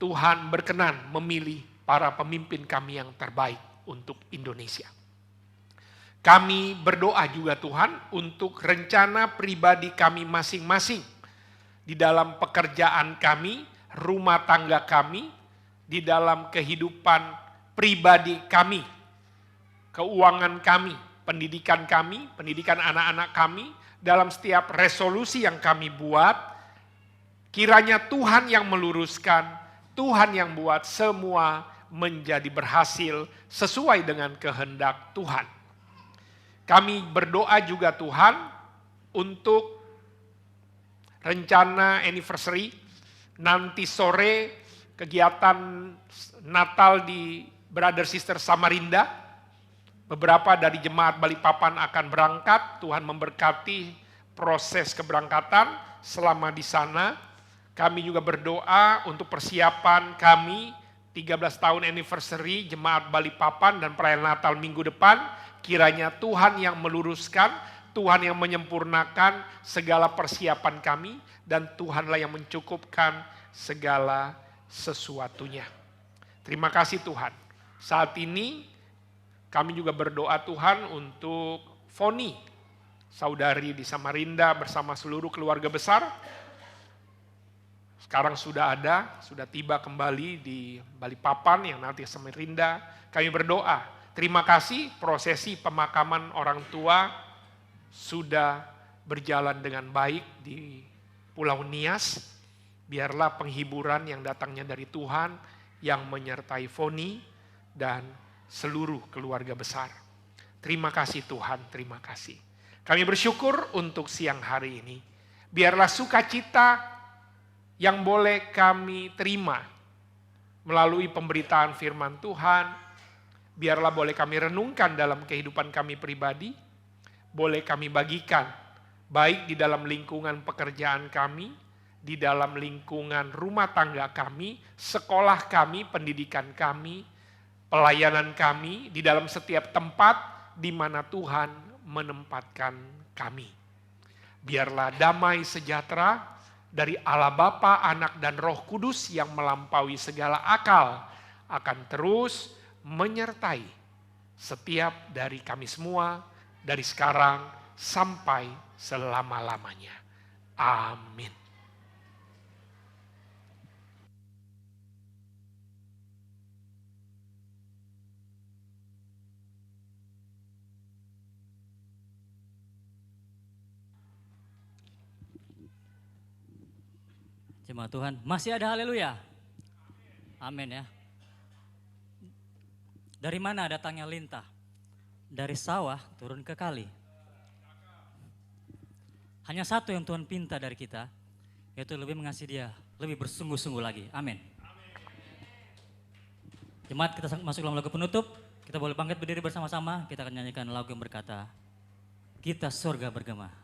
Tuhan berkenan memilih para pemimpin kami yang terbaik untuk Indonesia. Kami berdoa juga Tuhan untuk rencana pribadi kami masing-masing di dalam pekerjaan kami, rumah tangga kami, di dalam kehidupan pribadi kami, keuangan kami, pendidikan anak-anak kami, dalam setiap resolusi yang kami buat, kiranya Tuhan yang meluruskan, Tuhan yang buat semua menjadi berhasil sesuai dengan kehendak Tuhan. Kami berdoa juga Tuhan untuk rencana anniversary, nanti sore kegiatan Natal di Brother Sister Samarinda. Beberapa dari jemaat Balikpapan akan berangkat, Tuhan memberkati proses keberangkatan selama di sana. Kami juga berdoa untuk persiapan kami 13 tahun anniversary jemaat Balikpapan dan perayaan Natal minggu depan. Kiranya Tuhan yang meluruskan, Tuhan yang menyempurnakan segala persiapan kami, dan Tuhanlah yang mencukupkan segala sesuatunya. Terima kasih Tuhan. Saat ini kami juga berdoa Tuhan untuk Foni, saudari di Samarinda bersama seluruh keluarga besar. Sekarang sudah tiba kembali di Balikpapan yang nanti Samarinda. Kami berdoa, terima kasih prosesi pemakaman orang tua sudah berjalan dengan baik di Pulau Nias. Biarlah penghiburan yang datangnya dari Tuhan yang menyertai Foni dan seluruh keluarga besar. Terima kasih Tuhan, terima kasih. Kami bersyukur untuk siang hari ini. Biarlah sukacita yang boleh kami terima melalui pemberitaan firman Tuhan, biarlah boleh kami renungkan dalam kehidupan kami pribadi, boleh kami bagikan baik di dalam lingkungan pekerjaan kami, di dalam lingkungan rumah tangga kami, sekolah kami, pendidikan kami, pelayanan kami, di dalam setiap tempat di mana Tuhan menempatkan kami. Biarlah damai sejahtera dari Allah Bapa, Anak, dan Roh Kudus yang melampaui segala akal akan terus menyertai setiap dari kami semua, dari sekarang sampai selama-lamanya. Amin. Jemaat Tuhan, masih ada haleluya? Amin ya. Dari mana datangnya lintah? Dari sawah turun ke kali. Hanya satu yang Tuhan pinta dari kita, yaitu lebih mengasihi Dia, lebih bersungguh-sungguh lagi. Amin. Jemaat, kita masuk dalam lagu penutup. Kita boleh bangkit berdiri bersama-sama. Kita akan nyanyikan lagu yang berkata, Kita Surga Bergema.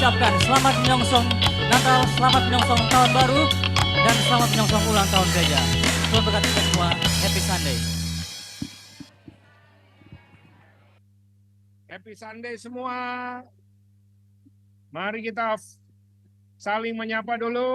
mengucapkan selamat menyongsong Natal, selamat menyongsong Tahun Baru, dan selamat menyongsong ulang tahun gereja. Tuhan berkati kita semua. Happy Sunday. Happy Sunday semua. Mari kita saling menyapa dulu.